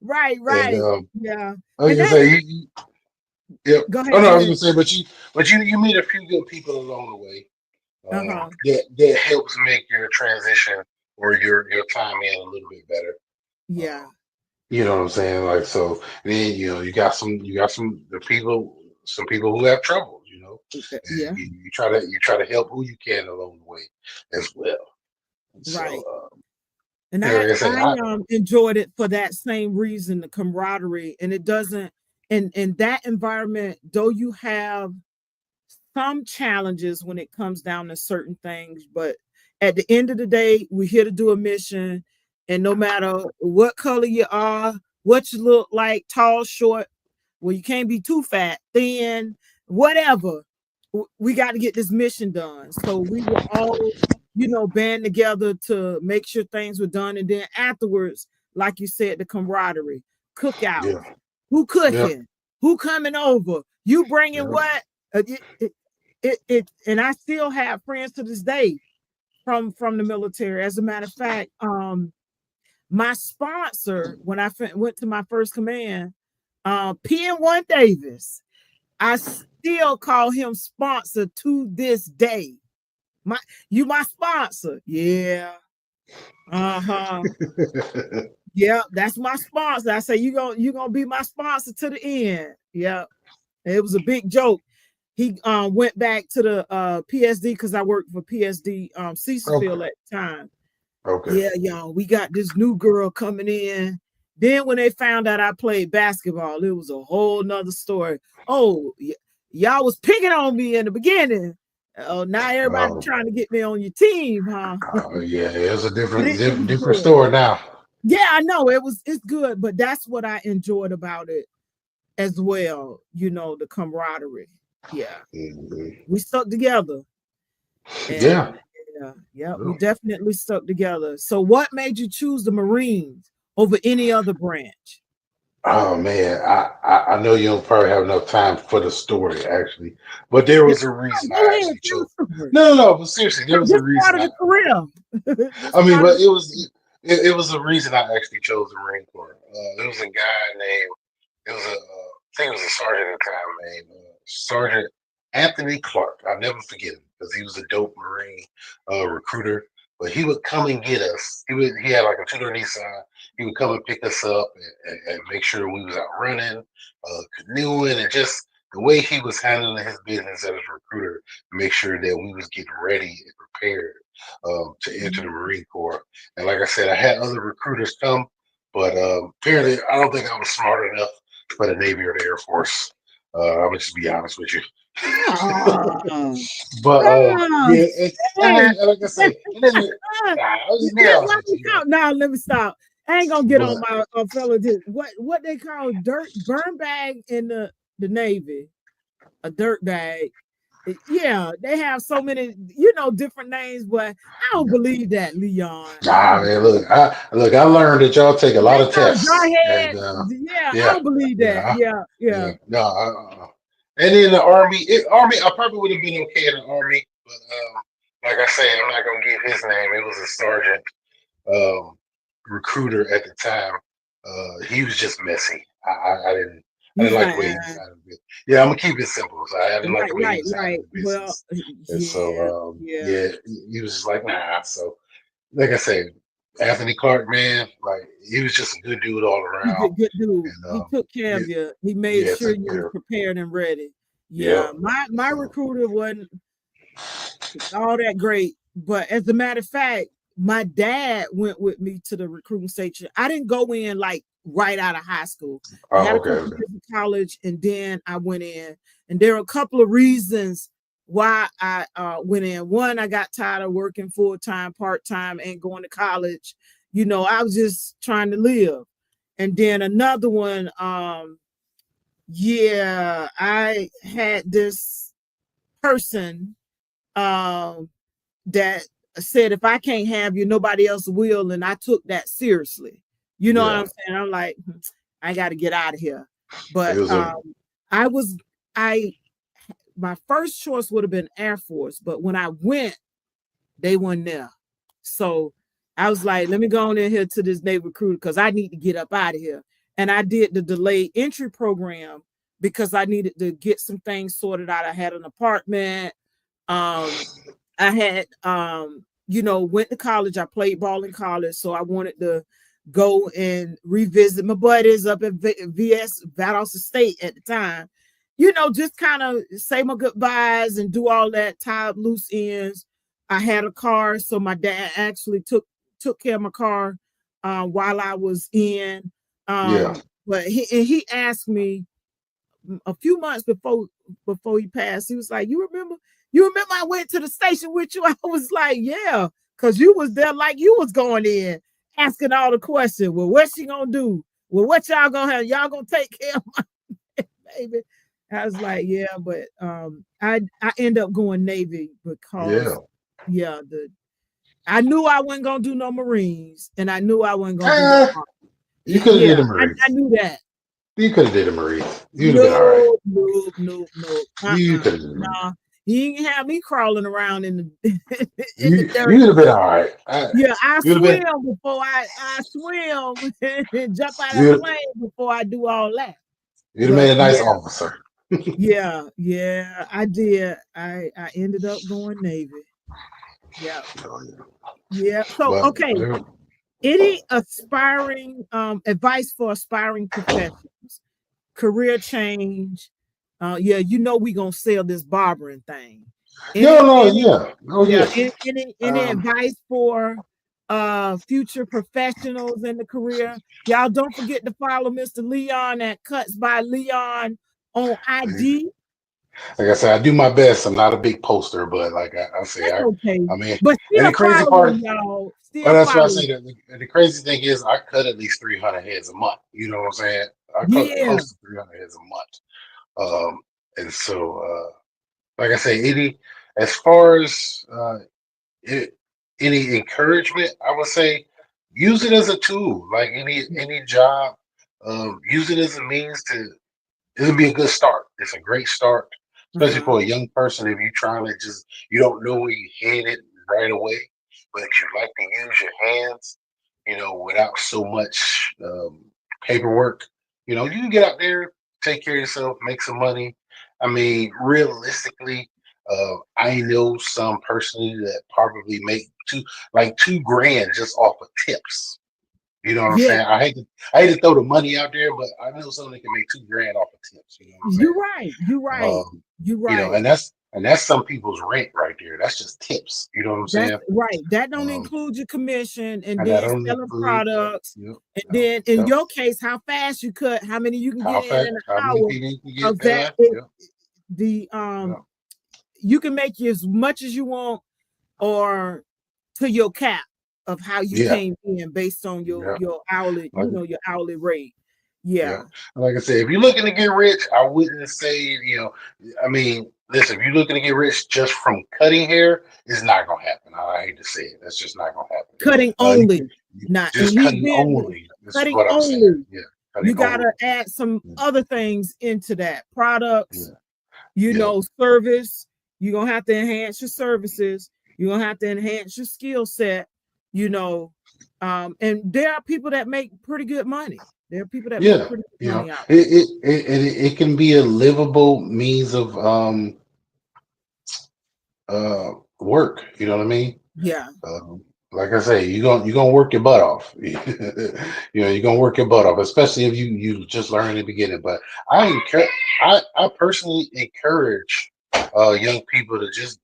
Right, And right. Yeah. like And I that say, yep. go Oh ahead, no, go I was ahead. gonna say, but you meet a few good people along the way. Uh-huh. That helps make your transition or your time in a little bit better. Yeah. Um, you know what I'm saying? Like so, then you know you got some people who have trouble. You know, and Yeah. you try to help who you can along the way as well. And so. Right. And Yeah, like I say, I enjoyed it for that same reason, the camaraderie. And it doesn't in that environment, though you have some challenges when it comes down to certain things, but at the end of the day, we're here to do a mission. And no matter what color you are, what you look like, tall, short, well, you can't be too fat, thin, whatever. We got to get this mission done. So we were all, band together to make sure things were done. And then afterwards, like you said, the camaraderie, cookouts, yeah, who yeah, cooking, who coming over, you bringing yeah. what? And I still have friends to this day from the military. As a matter of fact, my sponsor when I went to my first command, PN1 Davis, I still call him sponsor to this day. My you my sponsor. Yeah. Uh-huh. Yeah, that's my sponsor. I say you gonna be my sponsor to the end. Yeah. It was a big joke. He went back to the PSD because I worked for PSD Cecilfield Okay. at the time. Okay. Yeah, y'all, we got this new girl coming in. Then when they found out I played basketball, it was a whole nother story. Oh, y'all was picking on me in the beginning. Oh, now everybody Oh, trying to get me on your team, huh? yeah, it's a But different, it was different good. story now. Yeah, I know it's good, but that's what I enjoyed about it as well. You know, the camaraderie. Yeah, Mhm. we stuck together, Yeah. and yeah, we definitely stuck together. So, what made you choose the Marines over any other branch? Oh man, I know you don't probably have enough time for the story actually, but there Yeah, was a reason go I ahead, actually tell chose. the story. No, no, no. But seriously, there was a This part reason. of the career. This I mean, part of but the it was a reason I actually chose the Marine Corps. There was a guy named it was a I think it was a sergeant at the time named Sergeant Anthony Clark. I'll never forget him because he was a dope Marine recruiter. But he would come and get us. He had like a two-door Nissan. He would come and pick us up and make sure we was out running, canoeing, and just the way he was handling his business as a recruiter, make sure that we was getting ready and prepared to enter the Marine Corps. And like I said, I had other recruiters come, but apparently I don't think I was smart enough for the Navy or the Air Force. I'm gonna just be honest with you. Oh, But oh, yeah, hey. like I say, it isn't. Nah, I'll just be That's honest why with we you, call. Now let me stop. I ain't gonna get on But my fellow. What they call dirt burn bag in the Navy, a dirt bag. Yeah, they have so many, different names, but I don't believe that, Leon. I nah, don't man, believe look, I learned that y'all take a lot they of call tests, and jarhead. Yeah, I yeah, don't believe that. yeah, Yeah, yeah, yeah. no, and in the Army, I probably would have been okay in the Army, but like I say, I'm not gonna give his name. It was a sergeant um, recruiter at the time. He was just messy. I didn't He's like like, the way he was handling it. Yeah, I'm gonna keep it simple. So I didn't like right, the way he right, was right. handling the Well, business, and yeah, so yeah. yeah, he was just like nah. So like I say, Anthony Clark, man, like he was just a good dude all He's around, a good dude. and He took care yeah, of you. He made yeah, sure took you was care. prepared and ready. Yep. Yeah, my So recruiter wasn't all that great. But as a matter of fact, my dad went with me to the recruiting station. I didn't go in like right out of high school. I had oh, a okay, couple of okay. years of college and then I went in. And there are a couple of reasons why I went in. One, I got tired of working full time, part time, and going to college. I was just trying to live. And then another one, yeah, I had this person um that said if I can't have you, nobody else will, and I took that seriously. You know what Yeah, I'm saying? I'm like, I got to get out of here. it But was a I was I my first choice would have been Air Force, but when I went, they weren't there. So I was like, let me go on in here to this Navy recruiter because I need to get up out of here. And I did the delayed entry program because I needed to get some things sorted out. I had an apartment. Um, I had went to college. I played ball in college, so I wanted to go and revisit my buddies up at VS Valdosta State at the time. Just kind of say my goodbyes and do all that, tie up loose ends. I had a car, so my dad actually took care of my car while I was in. yeah. But he asked me a few months before he passed. He was like, You remember I went to the station with you?" I was like, "Yeah," because you was there like you was going in, asking all the questions. Well, what's she gonna do? Well, what y'all gonna have? Y'all gonna take care of my baby? I was like, "Yeah," but I end up going Navy Yeah. because I knew I wasn't gonna do no Marines, and I knew I wasn't gonna do no Uh, Army. you could have Yeah, did a I Marines. knew that. You could have did a Marines. You'd have been all right. No, no, no, no. You could have did a Marines. Nah. He ain't have me crawling around in the in the You'd dirt. have been all right. Yeah, I You'd have been. swim before I swim and jump out of the You'd, plane before I do all that. you'd have made But a nice officer. yeah, I did. I ended up going Navy. Yeah, Oh, yeah. yeah. So But okay, any aspiring advice for aspiring professionals, career change, Yeah, you know we gonna sell this barbering thing. Yeah, Any no, any yeah. Oh yeah, yeah. any advice for future professionals in the career? Y'all don't forget to follow Mr. Leon at Cuts by Leon on IG. Like I said, I do my best. I'm not a big poster, but like I say, That's okay. I mean, But and still the crazy follow part, him, y'all. well, Still that's why I follow say him. that the crazy thing is I cut at least 300 heads a month. You know what I'm saying? I cut Yeah, close to 300 heads a month. And so, like I say, as far as it, any encouragement, I would say use it as a tool. Like any job, use it as a means to. It'll be a good start. It's a great start, especially uh-huh. for a young person. If you're trying to just, you don't know where you headed right away, but you like to use your hands, without so much paperwork. You can get out there, take care of yourself, make some money. I mean, realistically, I know some personally that probably make like 2 grand just off of tips. You know what I'm Yeah, saying? I hate to throw the money out there, but I know someone that can make 2 grand off of tips. You know what I'm you're saying? right. You're right. You're right. And that's some people's rent right there. That's just tips. You know what I'm That's saying? right. That don't Um, include your commission and and that then only selling include, yep, products. yep, And yep, then in yep. your case, how fast you cut, how many you can How get in fast? an How many hour people you can get of that. done? Yep, The yep, you can make you as much as you want or to your cap of how you yeah, came in based on yeah. your hourly, Like, your hourly rate. yeah. Yeah. Like I said, if you're looking to get rich, I wouldn't say, I mean, listen, if you're looking to get rich just from cutting hair, it's not gonna happen. I hate to say it. That's just not gonna happen. Cutting You only. can Not and just he's cutting been only. This is cutting what I'm saying. only. Yeah, You cutting only. gotta add some Yeah, other things into that. Products, yeah, yeah, service. You're gonna have to enhance your services. You're gonna have to enhance your skill set, you know. And there are people that make pretty good money. There are people that make yeah. pretty good money out It can be a livable means of work. You know what I mean? there. Like I say, you're gonna work your butt off. You're gonna work your butt off, especially if you just learn in the beginning. But I personally encourage young people to just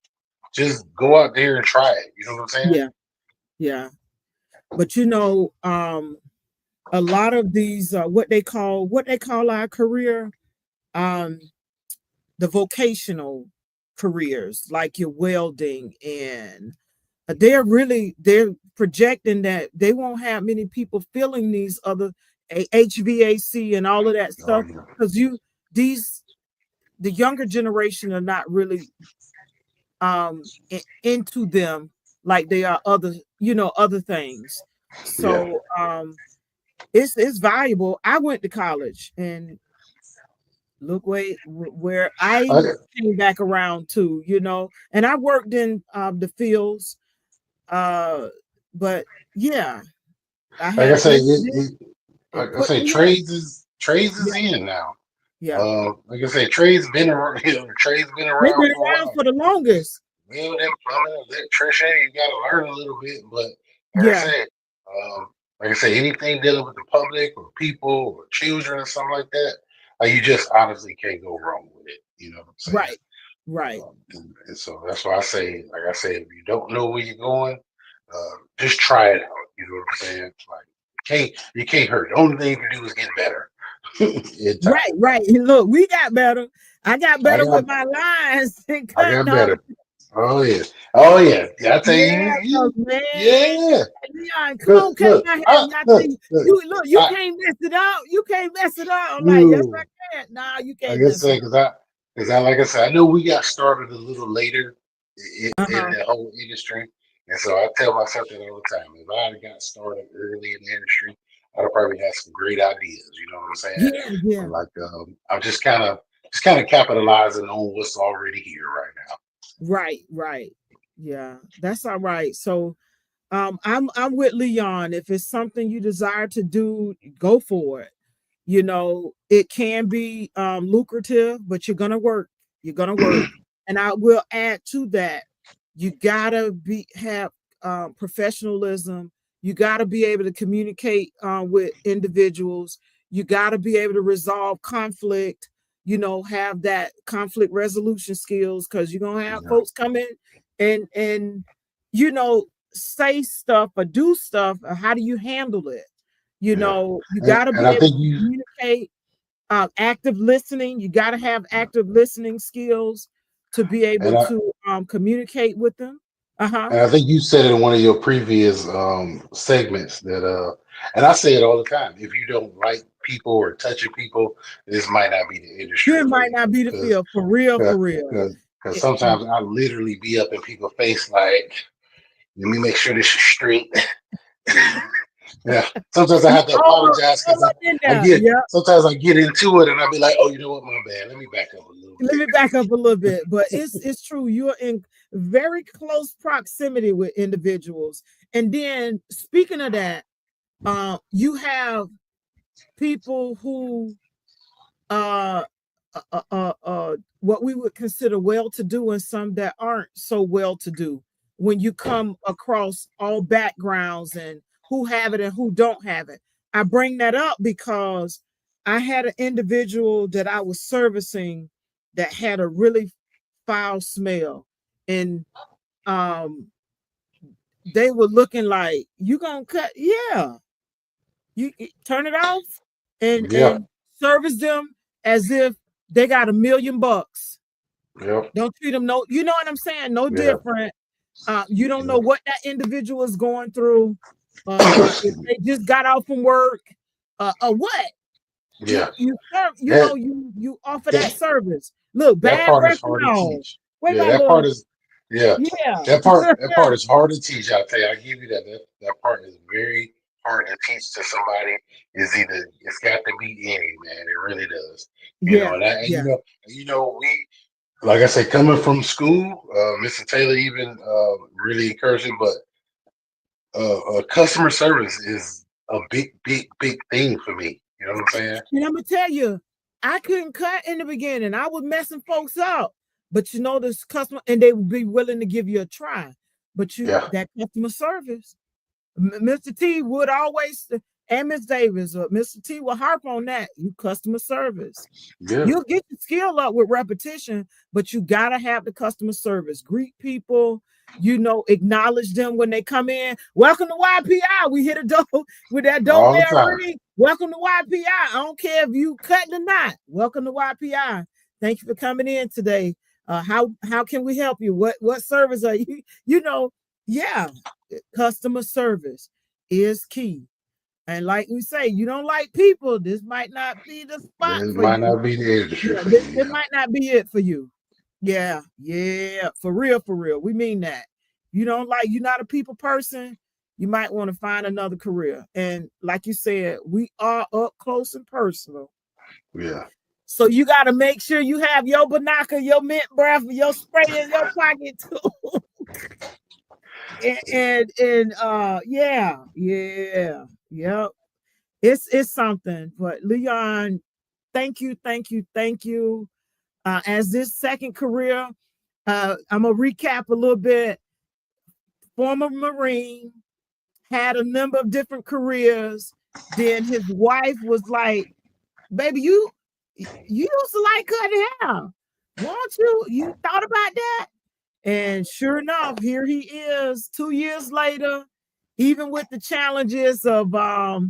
go out there and try it. You know what I'm saying? Yeah, yeah. But a lot of these what they call our career, um, the vocational careers, like your welding and they're projecting that they won't have many people filling these other HVAC and all of that Oh stuff yeah, because these the younger generation are not really into them like they are other things. yeah. So it's valuable. I went to college and look where I I, came back around to, and I worked in the fields. Uh, but yeah, I like I had say, friends it like I put say, me in. trades is Yeah, in now. yeah. Like I say, trades been around. Trades been They've around been for a around while. for the longest. Building, plumbing, electrician, you got to learn a little bit. But Yeah, like I say, anything dealing with the public or people or children or something like that, you just honestly can't go wrong with it. You know what I'm saying? right, right. And so that's why I say, like I said, if you don't know where you're going, just try it out. You know what I'm saying? Like you can't hurt. The only thing you can do is get better in time. Right, right. And look, we got better. I got I better got with my lines and I cutting got up. better. Oh yeah. Oh yeah. I tell you, Yeah, cause man, yeah. Leon, come on, Look, cut look, my hair. I, Y'all look, think look. you look, you I, can't mess it up. You can't mess it up. I'm like, yes, no. I can. Nah, you Like can't I mess it said, because I, like I said, I know we got started a little later up. in the whole industry, and so I tell myself that all the time. If I had got started early in the industry, I'd have probably had some great ideas. You know what I'm saying? Yeah, yeah. But like, I'm just kind of capitalizing on what's already here right now. Right, right. Yeah, that's all right. So I'm with Leon. If it's something you desire to do, go for it. It can be lucrative, but you're gonna work. You're gonna work. And I will add to that, you gotta have professionalism. You gotta be able to communicate with individuals. You gotta be able to resolve conflict. have that conflict resolution skills, because you're gonna have Yeah. folks come in and say stuff or do stuff. How do you handle it? You got to And be I able think to you communicate. Active listening. You got to have active listening skills to be able and I to communicate with them. Uh-huh. and I think you said it in one of your previous segments that and I say it all the time. If you don't like people or touching people, this might not be the industry It for might you. not be the Because field for real, for real. because It- sometimes I literally be up in people's face like, let me make sure this is straight. Yeah. Sometimes I you have to all, apologize all because up in I there. get Yeah. sometimes I get into it and I'll be like, oh, you know what, my bad. Let me back up a little Let bit. me back up a little bit, but it's true. You're in very close proximity with individuals. And then speaking of that, you have people who uh, what we would consider well-to-do, and some that aren't so well-to-do. When you come across all backgrounds and who have it and who don't have it, I bring that up because I had an individual that I was servicing that had a really foul smell, and um, they were looking like, "You gonna cut? Yeah, you turn it off Yeah. and service them as if they got $1,000,000. Yep. Don't treat them you know what I'm saying? No Yeah. different. You don't know Yeah. what that individual is going through. If they just got off from work, or what? Yeah. You serve, That, you offer that that service. Look, that bad part is breath, hard to no. teach. Where Yeah, my that part little, is yeah. yeah. That part is hard to teach. I'll tell you, I give you that. That part is very hard to teach to somebody. Is either it's got to be any man. It really does. Yeah, And yeah. we like I said, coming from school, Mr. Taylor even really encouraging, but customer service is a big, big, big thing for me. You know what I'm saying? And I'm gonna tell you, I couldn't cut in the beginning. I was messing folks up. But this customer, and they would be willing to give you a try. But Yeah. that customer service, Mr. T would always, and Miss Davis, or Mr. T will harp on that. You customer service. Yeah. You'll get your skill up with repetition, but you gotta have the customer service. Greet people, acknowledge them when they come in. Welcome to YPI. We hit a door with that All the doorbell time. ring. Welcome to YPI. I don't care if you cutting or not. Welcome to YPI. Thank you for coming in today. How can we help you? What service are you? Yeah, customer service is key. And like we say, you don't like people, this might not be the spot It for might you. not be the industry Yeah, for this, you. this Yeah. might not be it for you. Yeah, yeah, for real, for real. We mean that. You're not a people person, you might want to find another career. And like you said, we are up close and personal. Yeah. So you got to make sure you have your binocular, your mint breath, your spray in your pocket too. Yeah. It's something. But Leon, thank you, thank you, thank you. As this second career, I'm gonna recap a little bit. Former Marine, had a number of different careers. Then his wife was like, "Baby, you used to like cutting hair. Won't you? You thought about that?" And sure enough, here he is 2 years later, even with the challenges of I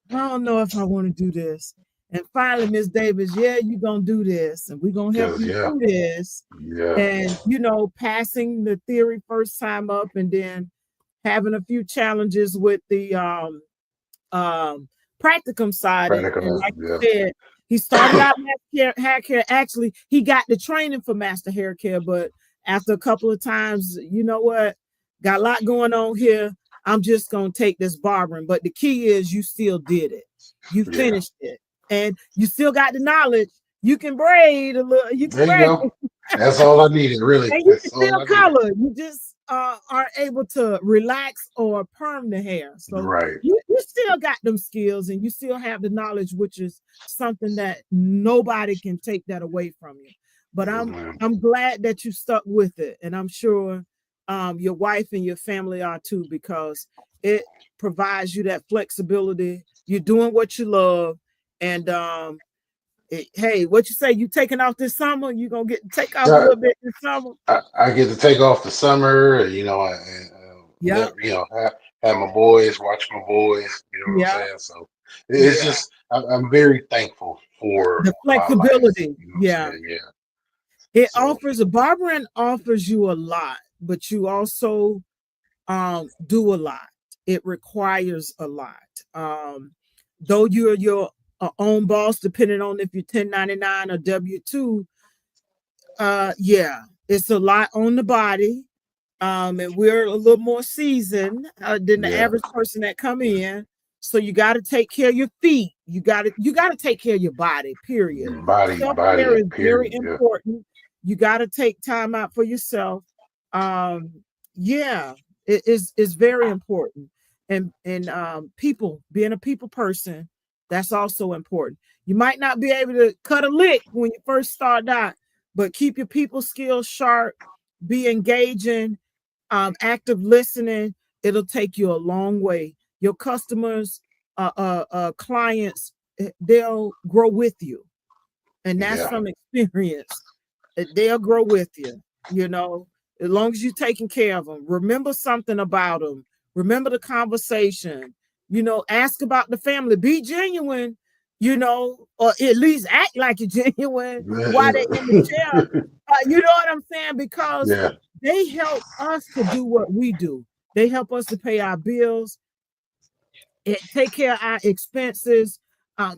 don't know if I want to do this. And finally, Miss Davis, yeah, you're gonna do this, and we're gonna help Cause you yeah. through this. Yeah. And passing the theory first time up, and then having a few challenges with the um practicum side. And Practical. like you Yeah. said, he started out hair care. Actually, he got the training for master hair care, but after a couple of times, you know what? Got a lot going on here. I'm just gonna take this barbering. But the key is you still did it. You Yeah. finished it. And you still got the knowledge. You can braid a little, you can There you braid. go. That's all I needed, really. And you can That's all still I needed. color. You just aren't able to relax or perm the hair. So Right. you still got them skills, and you still have the knowledge, which is something that nobody can take that away from you. But Yes, I'm ma'am. I'm glad that you stuck with it, and I'm sure your wife and your family are too, because it provides you that flexibility. You're doing what you love, and Hey, what you say? You taking off this summer? You gonna take off a So little bit this summer? I get to take off the summer, and Yeah, have my boys, watch my boys. You know what I'm yeah, saying? So it's yeah. just I'm very thankful for The my life. flexibility. You know what I'm Yeah. saying? Yeah. It So offers a barbering offers you a lot, but you also do a lot. It requires a lot. Though you're your own boss, depending on if you're 1099 or W-2, yeah, it's a lot on the body. And we're a little more seasoned than the yeah, average person that come in. So you got to take care of your feet. You got to take care of your body. Period. Self-care body, is very period. Yeah, important. You got to take time out for yourself. Um, yeah, it's very important. And people being a people person, that's also important. You might not be able to cut a lick when you first start out, but keep your people skills sharp. Be engaging, active listening. It'll take you a long way. Your customers, clients, they'll grow with you, and that's yeah, from experience. They'll grow with you. You know, as long as you're taking care of them. Remember something about them. Remember the conversation. You know, ask about the family. Be genuine. You know, or at least act like you're genuine while they're in the chair. You know what I'm saying? Because yeah, they help us to do what we do. They help us to pay our bills, take care of our expenses,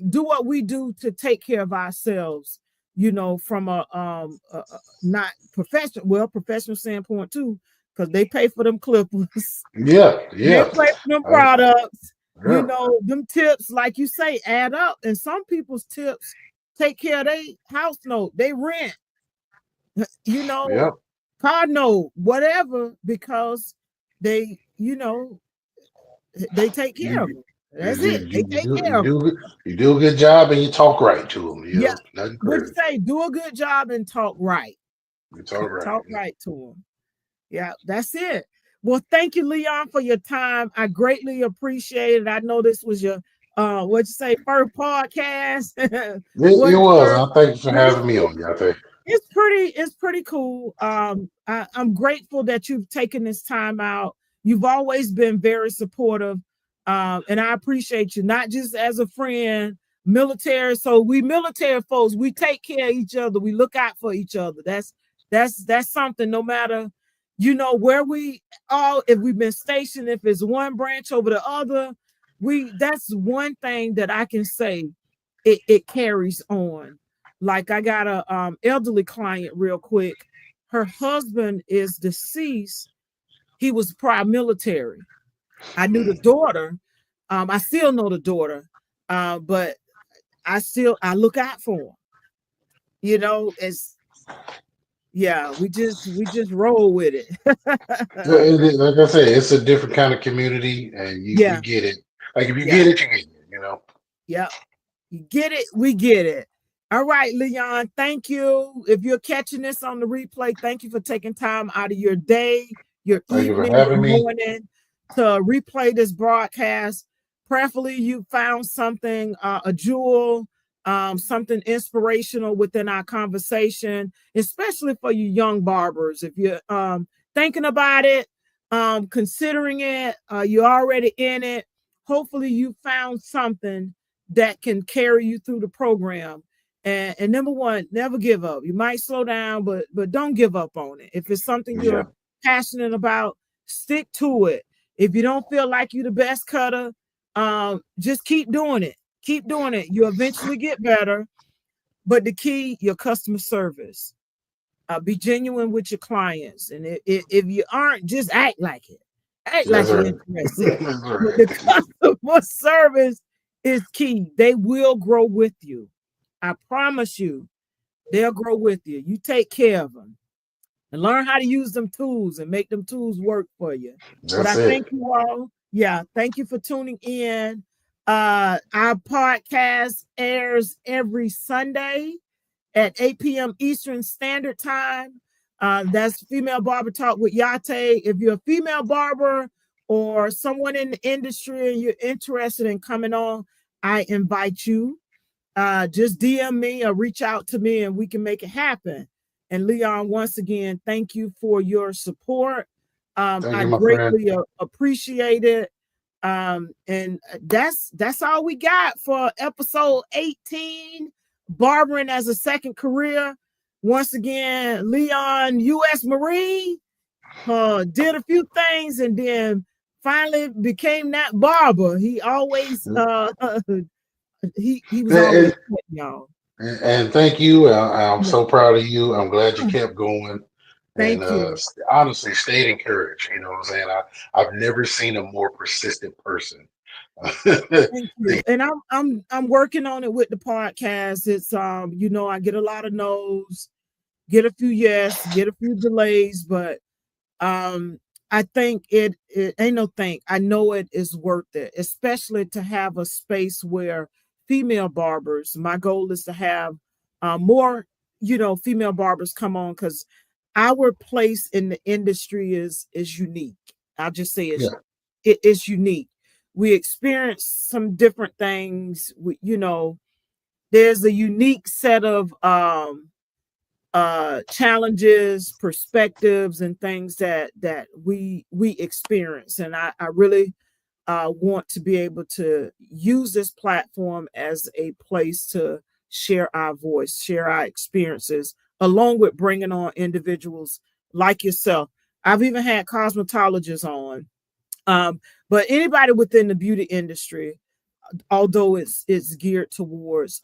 do what we do to take care of ourselves. You know, from not professional standpoint too, because they pay for them clippers, yeah, they yeah. pay for them I, products. You yeah, know, them tips, like you say, add up, and some people's tips take care of their house note, they rent. You know, yeah. car note, whatever, because they, you know, they take care of You, them. That's it. They take care of them. you do a good job, and you talk right to them. You Yeah. know, nothing What you crazy. say? Do a good job and talk right. You talk right. Talk right to them. Yeah, that's it. Well, thank you, Leon, for your time. I greatly appreciate it. I know this was your what you say, first podcast. It What was. first, I thank you for but having me on, Yah-Tay. it's pretty cool. I'm grateful that you've taken this time out. You've always been very supportive, and I appreciate you, not just as a friend, military. So we military folks, we take care of each other. We look out for each other. That's something. No matter, you know, where we all, if we've been stationed, if it's one branch over the other, that's one thing that I can say. It carries on. Like I got a elderly client real quick. Her husband is deceased. He was prior military. I knew the daughter. I still know the daughter, but I look out for him. You know, it's yeah. We just roll with it. Like I said, it's a different kind of community, and we Yeah, get it. Like if you yeah, get it, you get it. You know. yeah. You get it, we get it. All right, Leon, thank you. If you're catching this on the replay, thank you for taking time out of your day, your Thank you for evening, your having me. morning to replay this broadcast. Prayerfully, you found something, a jewel, something inspirational within our conversation, especially for you young barbers. If you're thinking about it, considering it, you're already in it. Hopefully, you found something that can carry you through the program. And number one, never give up. You might slow down, but don't give up on it. If it's something Yeah, you're passionate about, stick to it. If you don't feel like you're the best cutter, just keep doing it. Keep doing it. You'll eventually get better. But the key, your customer service. Be genuine with your clients. And if you aren't, just act like it. Act that's like you're right. interested. That's But the right. customer service is key. They will grow with you. I promise you, they'll grow with you. You take care of them and learn how to use them tools and make them tools work for you. But That's I it. thank you all. Yeah, thank you for tuning in. Our podcast airs every Sunday at 8 p.m. Eastern Standard Time. That's Female Barber Talk with Yah-Tay. If you're a female barber or someone in the industry and you're interested in coming on, I invite you. just DM me or reach out to me and we can make it happen. And Leon, once again, thank you for your support. Thank I you, my friend. greatly appreciate it. And that's all we got for episode 18, Barbering as a Second Career. Once again, Leon, U.S. Marine, did a few things and then finally became that barber. He always he was always And, y'all. and thank you. I'm so proud of you. I'm glad you kept going. And Thank you. honestly, stayed encouraged. You know what I'm saying? I've never seen a more persistent person. Thank you. And I'm working on it with the podcast. It's I get a lot of no's, get a few yes, get a few delays, but I think it ain't no think. I know it is worth it, especially to have a space where female barbers, my goal is to have more, female barbers come on, because our place in the industry is unique. I'll just say Yeah. it is unique. We experience some different things. There's a unique set of challenges, perspectives, and things that we experience. And I really want to be able to use this platform as a place to share our voice, share our experiences, along with bringing on individuals like yourself. I've even had cosmetologists on, but anybody within the beauty industry, although it's geared towards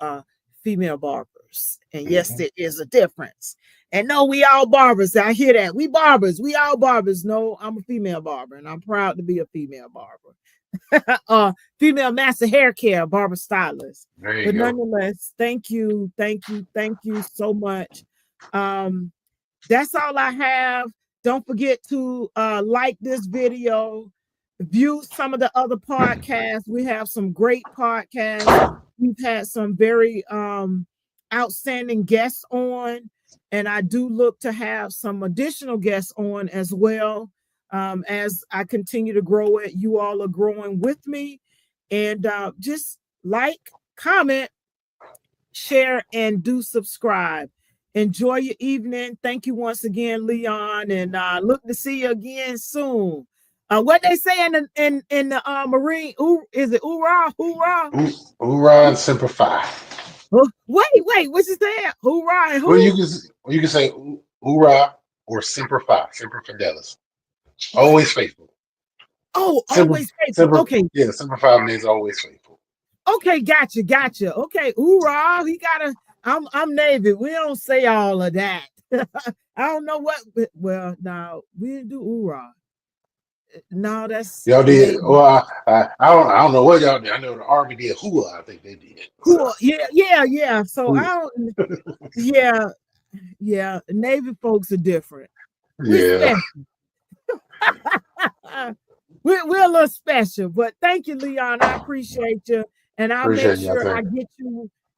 female barbers. And yes, Mhm. there is a difference. And no, we all barbers. I hear that. We barbers, we all barbers. No, I'm a female barber, and I'm proud to be a female barber. Female master hair care, barber stylist. There you But go. nonetheless, thank you so much. That's all I have. Don't forget to like this video, view some of the other podcasts. We have some great podcasts. We've had some very outstanding guests on, and I do look to have some additional guests on as well. As I continue to grow it, you all are growing with me. And just like, comment, share, and do subscribe. Enjoy your evening. Thank you once again, Leon, and look to see you again soon. What they say in the Marine? Ooh, is it hoorah, hoorah? Hoorah and simplify. Wait, what's it saying? Hoorah and Well, who? you can say hoorah or simplify, semper fidelis. Always faithful. Oh, Simple, always faithful. simple. Okay, Yeah, simplify means always faithful. okay, gotcha. Okay, hoorah. He gotta. I'm Navy. We don't say all of that. I don't know what. Well, no, we didn't do hoorah. No, that's Y'all did. Navy. Well, I don't know what y'all did. I know the Army did hooah. I think they did. So, Cool. Yeah. So I don't. Yeah. Navy folks are different. We yeah. special. We're a little special, but thank you, Leon. I appreciate you, and I'll make Appreciate y'all. sure I Thank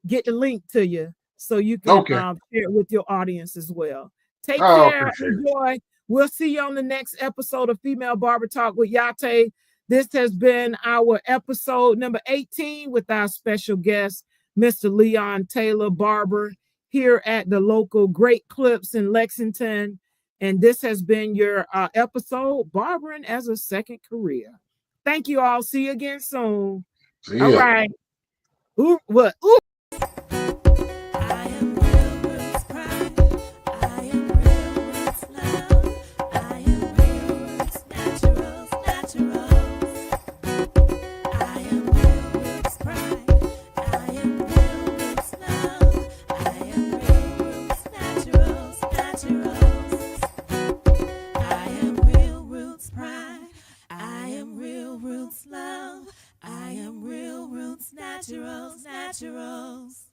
get the link to you so you you. can Okay. share it with your audience as well. Take I care. appreciate it. Enjoy. We'll see you on the next episode of Female Barber Talk with Yah-Tay. This has been our episode number 18 with our special guest, Mr. Leon Taylor Barber, here at the local Great Clips in Lexington. And this has been your episode, Barbering as a Second Career. Thank you all. See you again soon. See All ya. right. Ooh, what? Ooh. I am real roots pride. I am real roots love. I am real roots naturals, naturals. I am real roots pride. I am real roots love. I am real roots naturals, naturals. I am real roots pride. I am real roots love. I am real roots naturals, naturals.